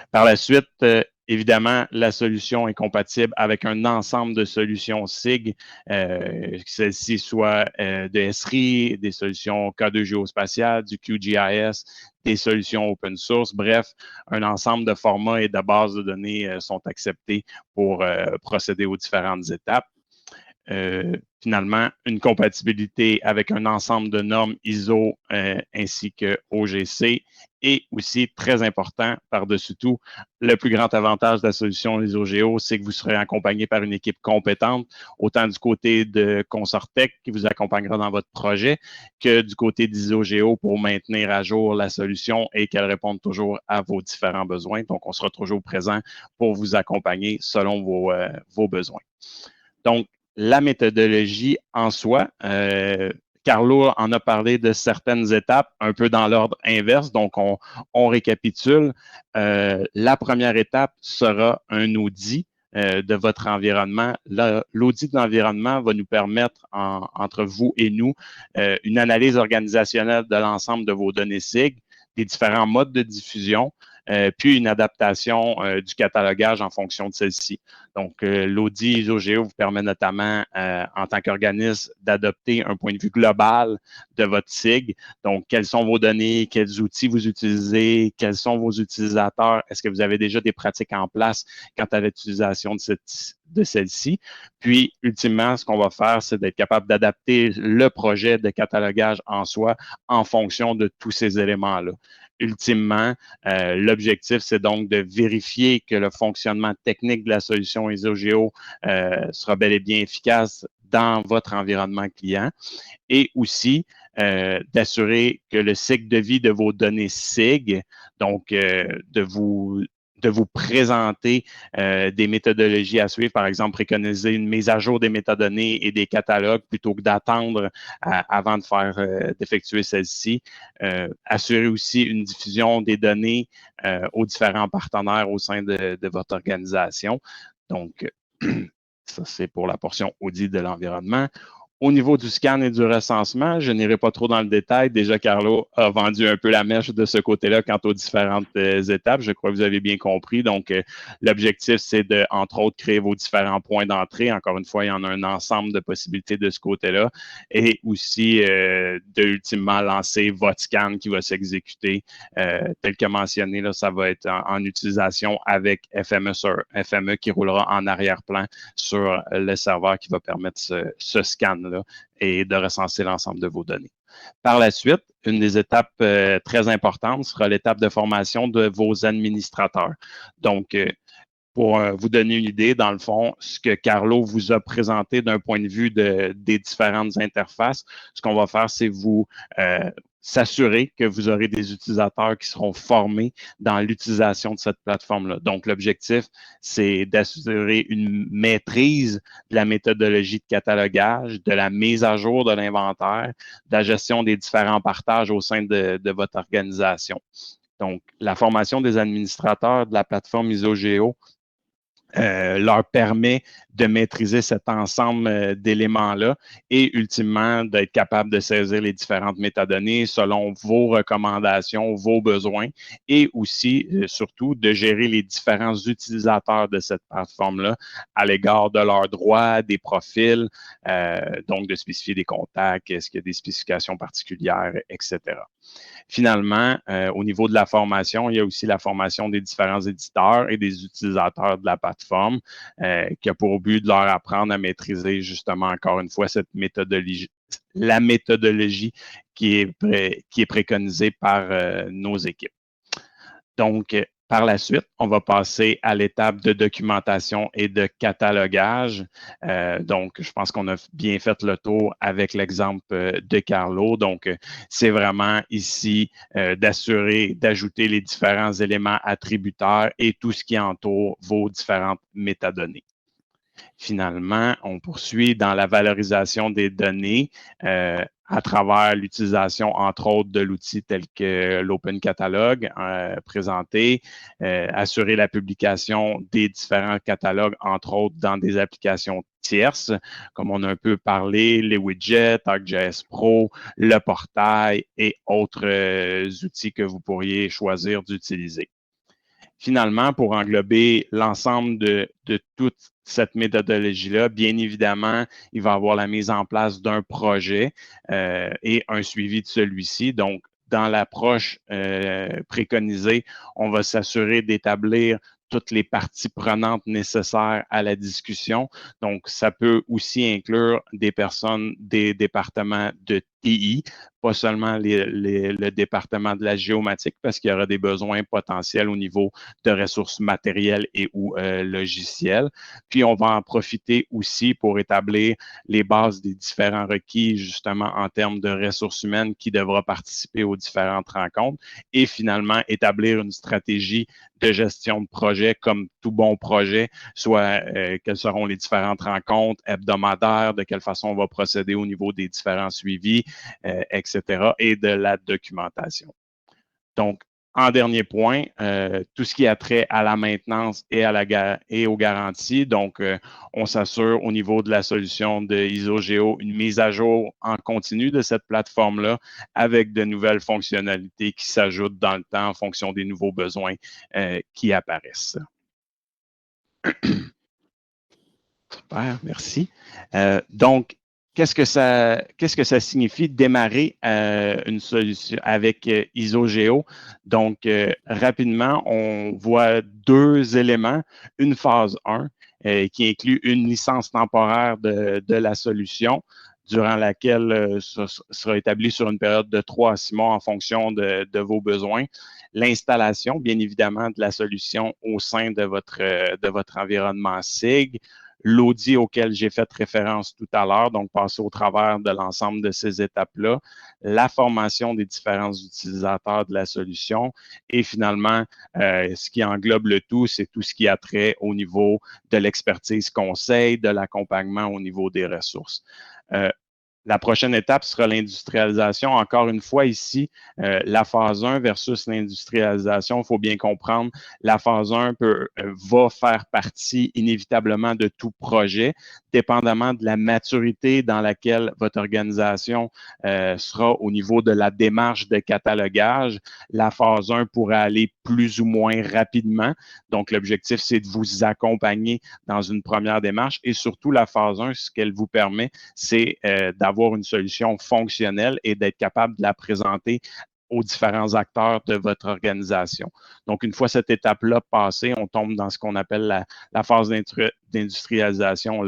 S4: Par la suite, évidemment, la solution est compatible avec un ensemble de solutions SIG, que celles-ci soient de SRI, des solutions K2 géospatiales, du QGIS, des solutions open source. Bref, un ensemble de formats et de bases de données sont acceptés pour procéder aux différentes étapes. Finalement, une compatibilité avec un ensemble de normes ISO ainsi que OGC et aussi, très important, par-dessus tout, le plus grand avantage de la solution IsoGeo, c'est que vous serez accompagné par une équipe compétente, autant du côté de Consortec qui vous accompagnera dans votre projet que du côté d'IsoGeo pour maintenir à jour la solution et qu'elle réponde toujours à vos différents besoins. Donc, on sera toujours présent pour vous accompagner selon vos besoins. Donc, la méthodologie en soi, Carlo en a parlé de certaines étapes, un peu dans l'ordre inverse, donc on récapitule. La première étape sera un audit de votre environnement. L'audit de l'environnement va nous permettre, entre vous et nous, une analyse organisationnelle de l'ensemble de vos données SIG, des différents modes de diffusion, puis une adaptation du catalogage en fonction de celle-ci. Donc, l'audit ISO-GEO vous permet notamment, en tant qu'organisme, d'adopter un point de vue global de votre SIG. Donc, quelles sont vos données, quels outils vous utilisez, quels sont vos utilisateurs, est-ce que vous avez déjà des pratiques en place quant à l'utilisation de celle-ci. Puis, ultimement, ce qu'on va faire, c'est d'être capable d'adapter le projet de catalogage en soi en fonction de tous ces éléments-là. Ultimement, l'objectif, c'est donc de vérifier que le fonctionnement technique de la solution ISO-GEO sera bel et bien efficace dans votre environnement client et aussi d'assurer que le cycle de vie de vos données SIG, donc de vous présenter des méthodologies à suivre, par exemple, préconiser une mise à jour des métadonnées et des catalogues plutôt que d'attendre avant d'effectuer celle-ci. Assurer aussi une diffusion des données aux différents partenaires au sein de votre organisation. Donc, ça, c'est pour la portion audit de l'environnement. Au niveau du scan et du recensement, je n'irai pas trop dans le détail. Déjà, Carlo a vendu un peu la mèche de ce côté-là quant aux différentes étapes. Je crois que vous avez bien compris. Donc, l'objectif, c'est de, entre autres, créer vos différents points d'entrée. Encore une fois, il y en a un ensemble de possibilités de ce côté-là. Et aussi, de ultimement lancer votre scan qui va s'exécuter. Tel que mentionné, là, ça va être en utilisation avec FME qui roulera en arrière-plan sur le serveur qui va permettre ce scan-là et de recenser l'ensemble de vos données. Par la suite, une des étapes très importantes sera l'étape de formation de vos administrateurs. Donc, pour vous donner une idée, dans le fond, ce que Carlo vous a présenté d'un point de vue des différentes interfaces, ce qu'on va faire, c'est vous s'assurer que vous aurez des utilisateurs qui seront formés dans l'utilisation de cette plateforme-là. Donc, l'objectif, c'est d'assurer une maîtrise de la méthodologie de catalogage, de la mise à jour de l'inventaire, de la gestion des différents partages au sein de votre organisation. Donc, la formation des administrateurs de la plateforme ISO-GEO leur permet de maîtriser cet ensemble d'éléments-là et ultimement d'être capable de saisir les différentes métadonnées selon vos recommandations, vos besoins et aussi, surtout, de gérer les différents utilisateurs de cette plateforme-là à l'égard de leurs droits, des profils, donc de spécifier des contacts, est-ce qu'il y a des spécifications particulières, etc. Finalement, au niveau de la formation, il y a aussi la formation des différents éditeurs et des utilisateurs de la plateforme qui a pour but de leur apprendre à maîtriser justement, encore une fois, cette méthodologie, la méthodologie qui est préconisée par nos équipes. Donc, par la suite, on va passer à l'étape de documentation et de catalogage. Donc, je pense qu'on a bien fait le tour avec l'exemple de Carlo. Donc, c'est vraiment ici d'assurer, d'ajouter les différents éléments attributaires et tout ce qui entoure vos différentes métadonnées. Finalement, on poursuit dans la valorisation des données à travers l'utilisation, entre autres, de l'outil tel que l'Open Catalogue présenté, assurer la publication des différents catalogues, entre autres, dans des applications tierces, comme on a un peu parlé, les widgets, ArcGIS Pro, le portail et autres outils que vous pourriez choisir d'utiliser. Finalement, pour englober l'ensemble de toute cette méthodologie-là, bien évidemment, il va y avoir la mise en place d'un projet et un suivi de celui-ci. Donc, dans l'approche préconisée, on va s'assurer d'établir toutes les parties prenantes nécessaires à la discussion. Donc, ça peut aussi inclure des personnes des départements de TI, pas seulement le département de la géomatique, parce qu'il y aura des besoins potentiels au niveau de ressources matérielles et ou logicielles. Puis, on va en profiter aussi pour établir les bases des différents requis, justement, en termes de ressources humaines qui devra participer aux différentes rencontres et finalement établir une stratégie de gestion de projet comme tout bon projet, soit quelles seront les différentes rencontres hebdomadaires, de quelle façon on va procéder au niveau des différents suivis, etc., et de la documentation. Donc, en dernier point, tout ce qui a trait à la maintenance et aux garanties. Donc, on s'assure au niveau de la solution de ISO-GEO une mise à jour en continu de cette plateforme-là avec de nouvelles fonctionnalités qui s'ajoutent dans le temps en fonction des nouveaux besoins qui apparaissent. Super, merci. Donc, qu'est-ce que ça signifie démarrer une solution avec ISOGEO? Donc, rapidement, on voit deux éléments. Une phase 1 qui inclut une licence temporaire de la solution, durant laquelle ça sera établi sur une période de 3 à 6 mois en fonction de vos besoins. L'installation, bien évidemment, de la solution au sein de votre environnement SIG, l'audit auquel j'ai fait référence tout à l'heure, donc passer au travers de l'ensemble de ces étapes-là, la formation des différents utilisateurs de la solution et finalement, ce qui englobe le tout, c'est tout ce qui a trait au niveau de l'expertise conseil, de l'accompagnement au niveau des ressources. La prochaine étape sera l'industrialisation. Encore une fois, ici, la phase 1 versus l'industrialisation, il faut bien comprendre, la phase 1 va faire partie inévitablement de tout projet, dépendamment de la maturité dans laquelle votre organisation sera au niveau de la démarche de catalogage. La phase 1 pourrait aller plus ou moins rapidement. Donc, l'objectif, c'est de vous accompagner dans une première démarche et surtout la phase 1, ce qu'elle vous permet, c'est d'avoir une solution fonctionnelle et d'être capable de la présenter aux différents acteurs de votre organisation. Donc, une fois cette étape-là passée, on tombe dans ce qu'on appelle la phase d'industrialisation,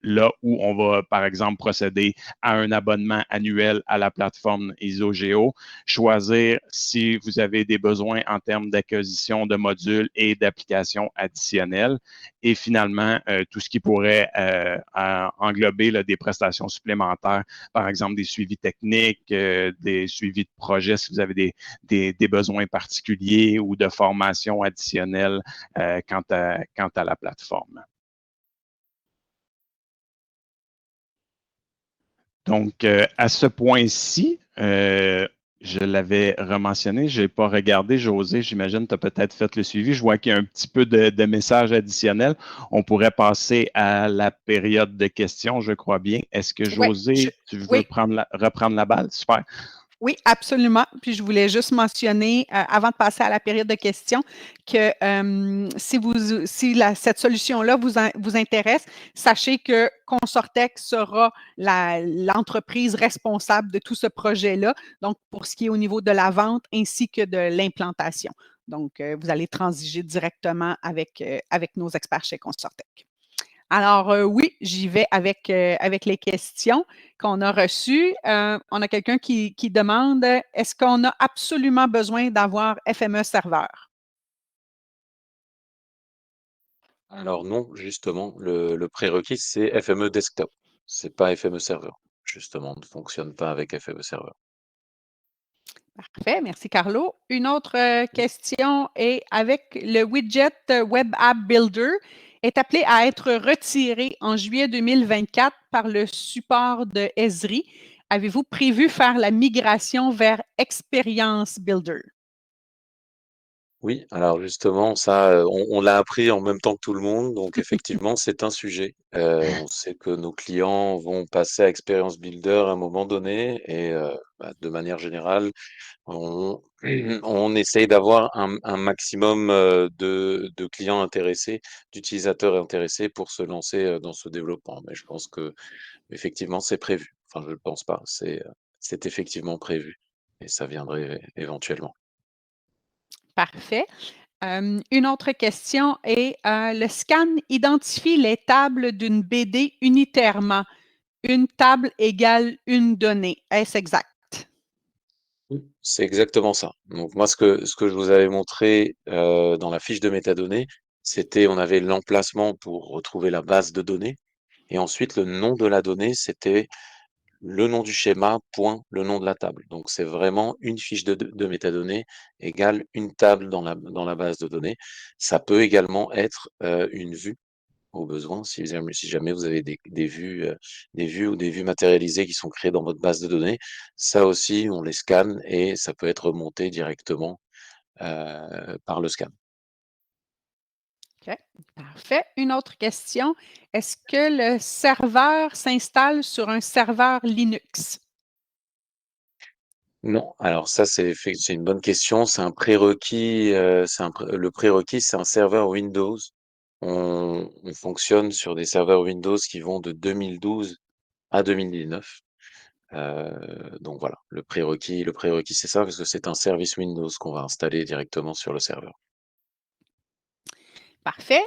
S4: là où on va, par exemple, procéder à un abonnement annuel à la plateforme ISOGEO, choisir si vous avez des besoins en termes d'acquisition de modules et d'applications additionnelles, et finalement, tout ce qui pourrait englober là, des prestations supplémentaires, par exemple des suivis techniques, des suivis de projet si vous avez des besoins particuliers ou de formation additionnelle quant à la plateforme. Donc, à ce point-ci, je l'avais rementionné, je n'ai pas regardé, José, j'imagine que tu as peut-être fait le suivi. Je vois qu'il y a un petit peu de messages additionnels. On pourrait passer à la période de questions, je crois bien. Est-ce que,
S1: Ouais,
S4: José, tu veux
S1: oui.
S4: reprendre la balle? Super.
S1: Oui, absolument. Puis je voulais juste mentionner, avant de passer à la période de questions, que si cette solution-là vous intéresse, sachez que Consortec sera l'entreprise responsable de tout ce projet-là, donc pour ce qui est au niveau de la vente ainsi que de l'implantation. Donc, vous allez transiger directement avec nos experts chez Consortec. Alors, oui, j'y vais avec les questions qu'on a reçues. On a quelqu'un qui demande, est-ce qu'on a absolument besoin d'avoir FME serveur?
S3: Alors non, justement, le prérequis, c'est FME Desktop. C'est pas FME Server. Justement, on ne fonctionne pas avec FME Server.
S1: Parfait, merci Carlo. Une autre question est avec le widget Web App Builder est appelé à être retiré en juillet 2024 par le support de Esri. Avez-vous prévu faire la migration vers Experience Builder?
S3: Oui, alors justement, ça, on l'a appris en même temps que tout le monde, donc effectivement, c'est un sujet. On sait que nos clients vont passer à Experience Builder à un moment donné et de manière générale, on, on essaye d'avoir un maximum de clients intéressés, d'utilisateurs intéressés pour se lancer dans ce développement. Mais je pense que effectivement, c'est prévu. Enfin, je ne pense pas, c'est effectivement prévu et ça viendrait éventuellement.
S1: Parfait. Une autre question est, le scan identifie les tables d'une BD unitairement. Une table égale une donnée. Est-ce exact?
S3: Oui, c'est exactement ça. Donc moi, ce que je vous avais montré dans la fiche de métadonnées, c'était on avait l'emplacement pour retrouver la base de données, et ensuite le nom de la donnée, c'était le nom du schéma, point, le nom de la table. Donc c'est vraiment une fiche de métadonnées égale une table dans la base de données. Ça peut également être une vue au besoin, si jamais vous avez des vues ou des vues matérialisées qui sont créées dans votre base de données, ça aussi, on les scanne et ça peut être remonté directement par le scan.
S1: OK, parfait. Une autre question. Est-ce que le serveur s'installe sur un serveur Linux?
S3: Non, alors ça, c'est une bonne question. C'est un prérequis. Le prérequis, c'est un serveur Windows on fonctionne sur des serveurs Windows qui vont de 2012 à 2019. Donc voilà, le prérequis, c'est ça, parce que c'est un service Windows qu'on va installer directement sur le serveur.
S1: Parfait.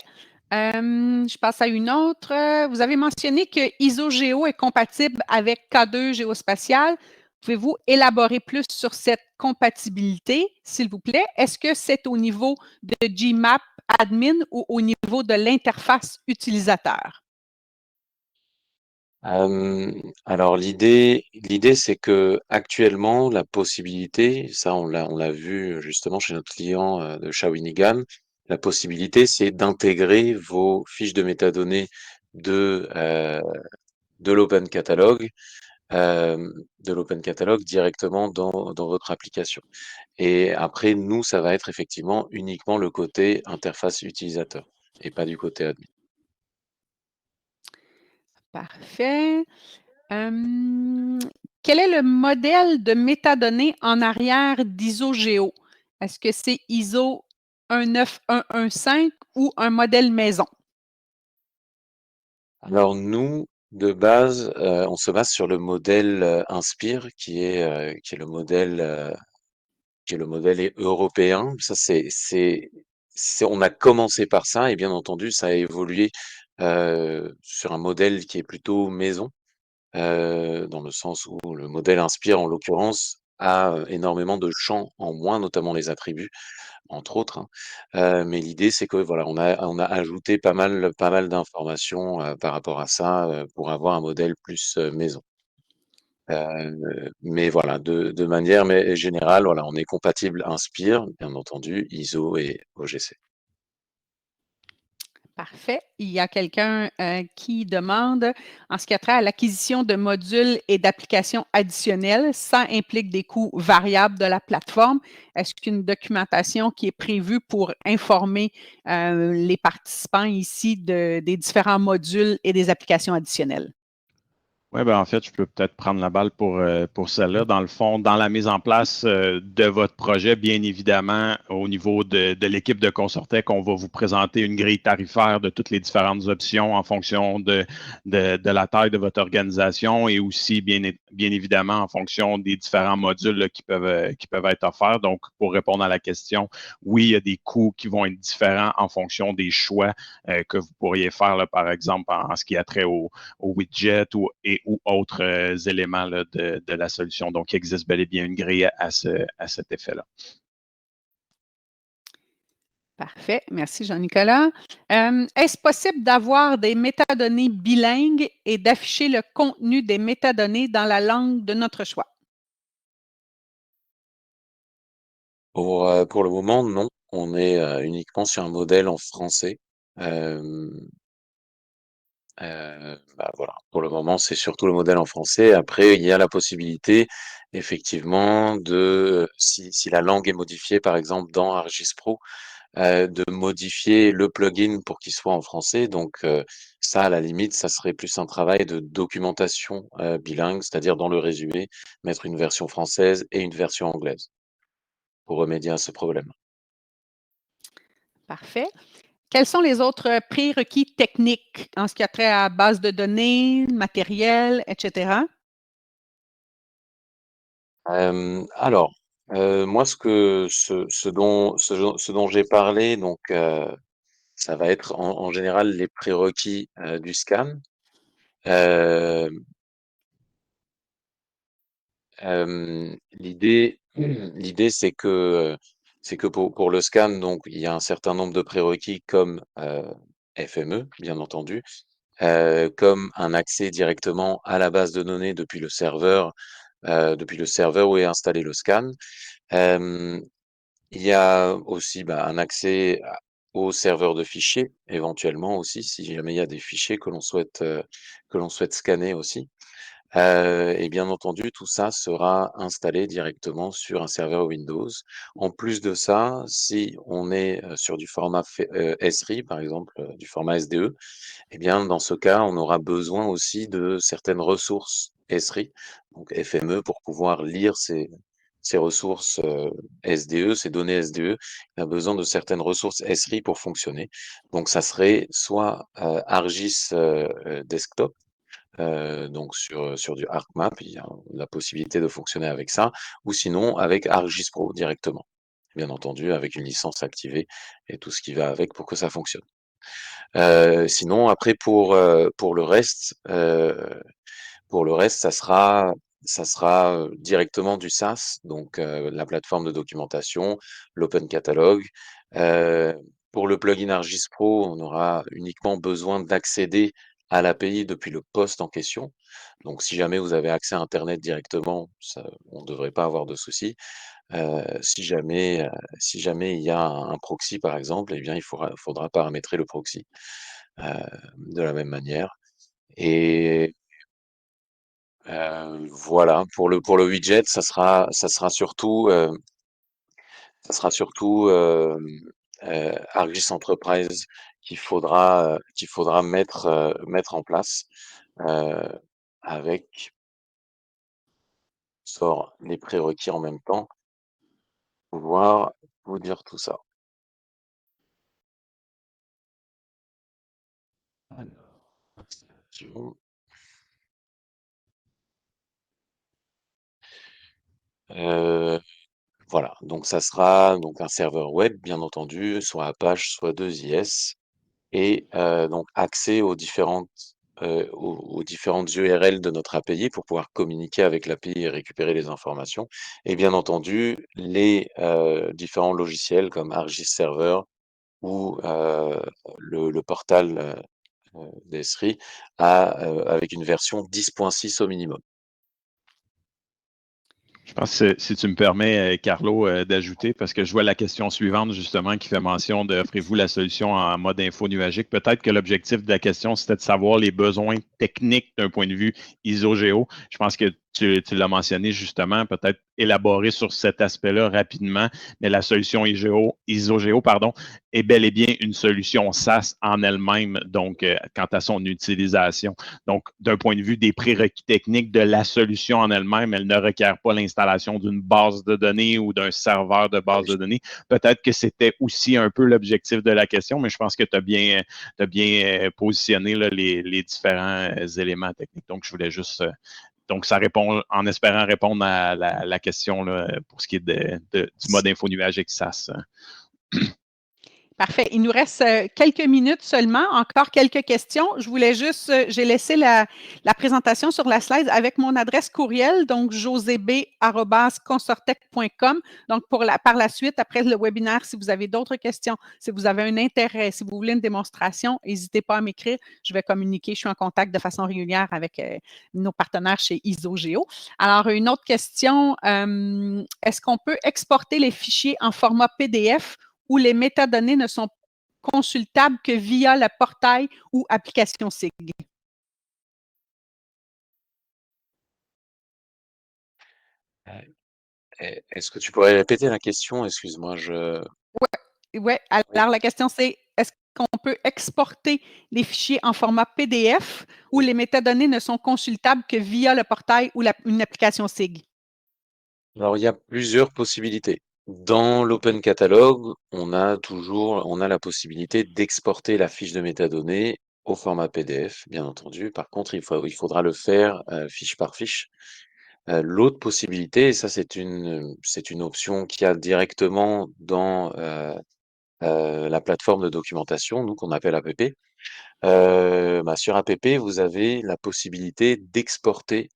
S1: Je passe à une autre. Vous avez mentionné que ISO-Géo est compatible avec K2 Géospatial. Pouvez-vous élaborer plus sur cette compatibilité, s'il vous plaît? Est-ce que c'est au niveau de Gmap Admin ou au niveau de l'interface utilisateur?
S3: Alors l'idée, c'est que actuellement, la possibilité, ça on l'a vu justement chez notre client de Shawinigan, la possibilité, c'est d'intégrer vos fiches de métadonnées de, euh, de l'Open Catalog, directement dans votre application. Et après, nous, ça va être effectivement uniquement le côté interface utilisateur et pas du côté admin.
S1: Parfait. Hem, Quel est le modèle de métadonnées en arrière d'ISO-Géo? Est-ce que c'est ISO 19115 ou un modèle maison?
S3: Alors nous, de base, on se base sur le modèle Inspire, qui est le modèle européen. Ça, on a commencé par ça et bien entendu, ça a évolué sur un modèle qui est plutôt maison, dans le sens où le modèle Inspire, en l'occurrence, a énormément de champs en moins, notamment les attributs, entre autres, hein. Mais l'idée, c'est que voilà, on a ajouté pas mal d'informations par rapport à ça pour avoir un modèle plus maison. Mais voilà, de manière générale, voilà, on est compatible Inspire, bien entendu, ISO et OGC.
S1: Parfait. Il y a quelqu'un qui demande, en ce qui a trait à l'acquisition de modules et d'applications additionnelles, ça implique des coûts variables de la plateforme. Est-ce qu'une documentation qui est prévue pour informer les participants ici des différents modules et des applications additionnelles?
S4: Oui, ben en fait, je peux peut-être prendre la balle pour celle-là. Dans le fond, dans la mise en place de votre projet, bien évidemment, au niveau de l'équipe de Consortec, on va vous présenter une grille tarifaire de toutes les différentes options en fonction de la taille de votre organisation et aussi, bien évidemment, en fonction des différents modules là, qui peuvent être offerts. Donc, pour répondre à la question, oui, il y a des coûts qui vont être différents en fonction des choix que vous pourriez faire, là, par exemple, en ce qui a trait au widget ou autres éléments là, de la solution. Donc, il existe bel et bien une grille à cet effet-là.
S1: Parfait. Merci, Jean-Nicolas. Est-ce possible d'avoir des métadonnées bilingues et d'afficher le contenu des métadonnées dans la langue de notre choix?
S3: Pour le moment, non. On est uniquement sur un modèle en français. Bah, voilà, pour le moment, c'est surtout le modèle en français. Après, il y a la possibilité, effectivement, si la langue est modifiée, par exemple, dans ArcGIS Pro, de modifier le plugin pour qu'il soit en français. Donc, ça, à la limite, ça serait plus un travail de documentation bilingue, c'est-à-dire dans le résumé, mettre une version française et une version anglaise pour remédier à ce problème.
S1: Parfait. Quels sont les autres prérequis techniques en ce qui a trait à base de données, matériel, etc.?
S3: Alors, moi, ce dont j'ai parlé, donc, ça va être en général les prérequis du scan. Euh, l'idée, c'est que pour le scan, donc, il y a un certain nombre de prérequis comme FME, bien entendu, comme un accès directement à la base de données depuis le serveur où est installé le scan. Euh, il y a aussi un accès au serveur de fichiers, éventuellement aussi, si jamais il y a des fichiers que l'on souhaite scanner aussi. Et bien entendu, tout ça sera installé directement sur un serveur Windows. En plus de ça, si on est sur du format SRI, par exemple, du format SDE, eh bien, dans ce cas, on aura besoin aussi de certaines ressources SRI, donc FME, pour pouvoir lire ces ressources SDE, ces données SDE, il a besoin de certaines ressources SRI pour fonctionner. Donc, ça serait soit ArcGIS Desktop, donc sur du ArcMap, il y a la possibilité de fonctionner avec ça, ou sinon avec ArcGIS Pro directement, bien entendu, avec une licence activée et tout ce qui va avec pour que ça fonctionne. Sinon, après, pour le reste, ça sera directement du SaaS, donc la plateforme de documentation, l'Open Catalog. Pour le plugin ArcGIS Pro, on aura uniquement besoin d'accéder à l'API depuis le poste en question. Donc, si jamais vous avez accès à Internet directement, on ne devrait pas avoir de soucis. Si jamais il y a un proxy, par exemple, eh bien, il faudra paramétrer le proxy de la même manière. Et voilà, pour le widget, ça sera surtout ArcGIS Enterprise qu'il faudra mettre en place euh, avec sort les prérequis en même temps pour pouvoir vous dire tout ça. Euh, Voilà, donc ça sera donc un serveur web, bien entendu, soit Apache, soit 2IS, et donc accès aux différentes URL de notre API pour pouvoir communiquer avec l'API et récupérer les informations. Et bien entendu, les différents logiciels comme ArcGIS Server ou le portal d'Esri avec une version 10.6 au minimum.
S4: Je pense que si tu me permets, Carlo, d'ajouter, parce que je vois la question suivante justement qui fait mention de offrez-vous la solution en mode info nuagique. Peut-être que l'objectif de la question, c'était de savoir les besoins techniques d'un point de vue ISO-Géo. Je pense que tu l'as mentionné justement, peut-être élaborer sur cet aspect-là rapidement, mais la solution ISO-Géo, est bel et bien une solution SaaS en elle-même, donc quant à son utilisation. Donc, d'un point de vue des prérequis techniques de la solution en elle-même, elle ne requiert pas l'installation d'une base de données ou d'un serveur de base de données. Peut-être que c'était aussi un peu l'objectif de la question, mais je pense que tu as bien positionné là, les différents éléments techniques. Donc, je voulais juste donc, ça répond en espérant répondre à la question là, pour ce qui est du mode info nuagique SaaS.
S1: Parfait. Il nous reste quelques minutes seulement. Encore quelques questions. Je voulais juste, j'ai laissé la présentation sur la slide avec mon adresse courriel, donc joseb@consortec.com. Donc, par la suite, après le webinaire, si vous avez d'autres questions, si vous avez un intérêt, si vous voulez une démonstration, n'hésitez pas à m'écrire. Je vais communiquer. Je suis en contact de façon régulière avec nos partenaires chez ISO-Géo. Alors, une autre question. Est-ce qu'on peut exporter les fichiers en format PDF où les métadonnées ne sont consultables que via le portail ou application SIG?
S3: Est-ce que tu pourrais répéter la question? Excuse-moi,
S1: Oui.
S3: Oui.
S1: Alors, la question, c'est est-ce qu'on peut exporter les fichiers en format PDF où les métadonnées ne sont consultables que via le portail ou une application SIG?
S3: Alors, il y a plusieurs possibilités. Dans l'Open Catalog, on a la possibilité d'exporter la fiche de métadonnées au format PDF, bien entendu. Par contre, il faudra le faire fiche par fiche. L'autre possibilité, et ça c'est une option qu'il y a directement dans la plateforme de documentation, nous qu'on appelle APP. Sur APP, vous avez la possibilité d'exporter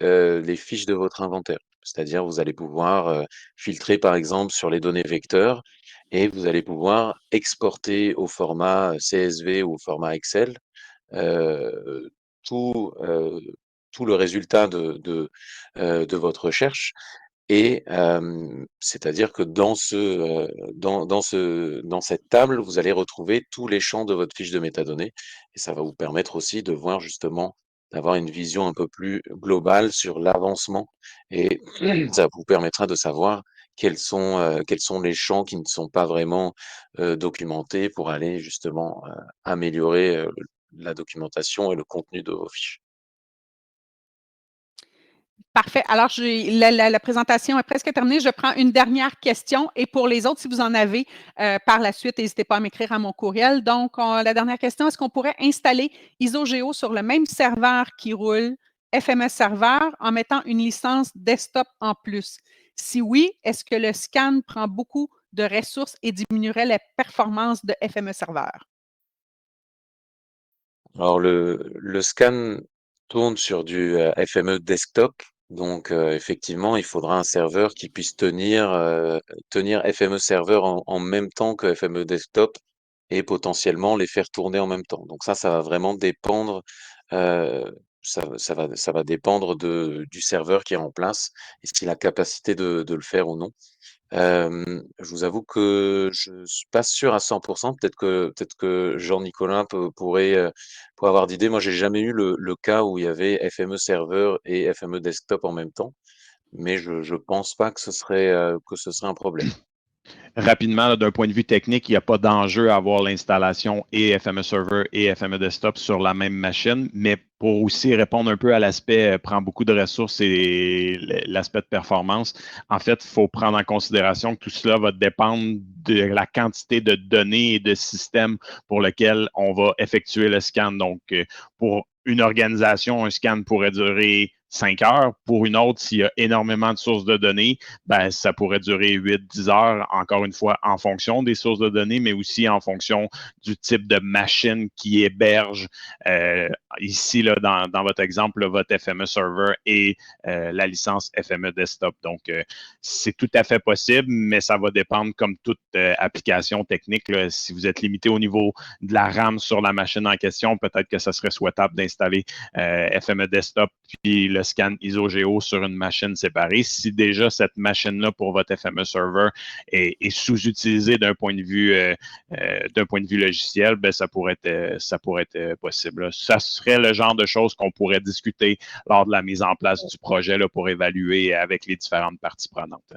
S3: les fiches de votre inventaire. C'est-à-dire, vous allez pouvoir filtrer, par exemple, sur les données vecteurs et vous allez pouvoir exporter au format CSV ou au format Excel euh, tout, euh, tout le résultat de votre recherche. Et c'est-à-dire que dans cette table, vous allez retrouver tous les champs de votre fiche de métadonnées et ça va vous permettre aussi de voir justement, d'avoir une vision un peu plus globale sur l'avancement et ça vous permettra de savoir quels sont les champs qui ne sont pas vraiment documentés pour aller justement améliorer la documentation et le contenu de vos fiches.
S1: Parfait. Alors, la présentation est presque terminée. Je prends une dernière question et pour les autres, si vous en avez par la suite, n'hésitez pas à m'écrire à mon courriel. Donc, la dernière question, est-ce qu'on pourrait installer IsoGeo sur le même serveur qui roule FMS Server en mettant une licence desktop en plus? Si oui, est-ce que le scan prend beaucoup de ressources et diminuerait la performance de FME Server?
S3: Alors, le scan tourne sur du FME desktop. Donc, effectivement, il faudra un serveur qui puisse tenir FME Server en même temps que FME desktop et potentiellement les faire tourner en même temps. Donc ça va vraiment dépendre, ça va dépendre du serveur qui est en place et s'il a la capacité de le faire ou non. Je vous avoue que je suis pas sûr à 100. Peut-être que Jean-Nicolas pourrait avoir d'idées. Moi, j'ai jamais eu le cas où il y avait FME Server et FME Desktop en même temps, mais je pense pas que ce serait un problème.
S4: Rapidement, d'un point de vue technique, il n'y a pas d'enjeu à avoir l'installation et FME Server et FME Desktop sur la même machine, mais pour aussi répondre un peu à l'aspect prend beaucoup de ressources et l'aspect de performance, en fait, il faut prendre en considération que tout cela va dépendre de la quantité de données et de systèmes pour lesquels on va effectuer le scan. Donc, pour une organisation, un scan pourrait durer 5 heures. Pour une autre, s'il y a énormément de sources de données, ben, ça pourrait durer 8-10 heures, encore une fois, en fonction des sources de données, mais aussi en fonction du type de machine qui héberge. Ici, là, dans votre exemple, là, votre FME Server et la licence FME Desktop. Donc, c'est tout à fait possible, mais ça va dépendre, comme toute application technique, là, si vous êtes limité au niveau de la RAM sur la machine en question, peut-être que ça serait souhaitable d'installer FME Desktop puis le scan IsoGeo sur une machine séparée. Si déjà cette machine-là pour votre FME Server est sous-utilisée d'un point de vue logiciel, ben ça pourrait être possible. Ça serait le genre de choses qu'on pourrait discuter lors de la mise en place du projet là, pour évaluer avec les différentes parties prenantes.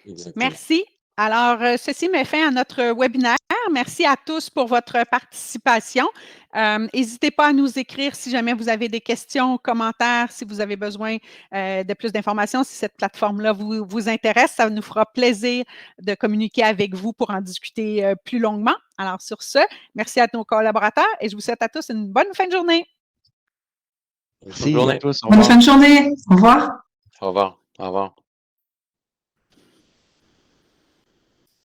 S3: Exactement.
S1: Merci. Alors, ceci met fin à notre webinaire. Merci à tous pour votre participation. N'hésitez pas à nous écrire si jamais vous avez des questions, commentaires, si vous avez besoin de plus d'informations, si cette plateforme-là vous intéresse. Ça nous fera plaisir de communiquer avec vous pour en discuter plus longuement. Alors, sur ce, merci à nos collaborateurs et je vous souhaite à tous une bonne fin de journée.
S3: Bonne journée.
S4: À tous,
S2: Bonne fin de journée. Au revoir.
S3: Au revoir. Au revoir.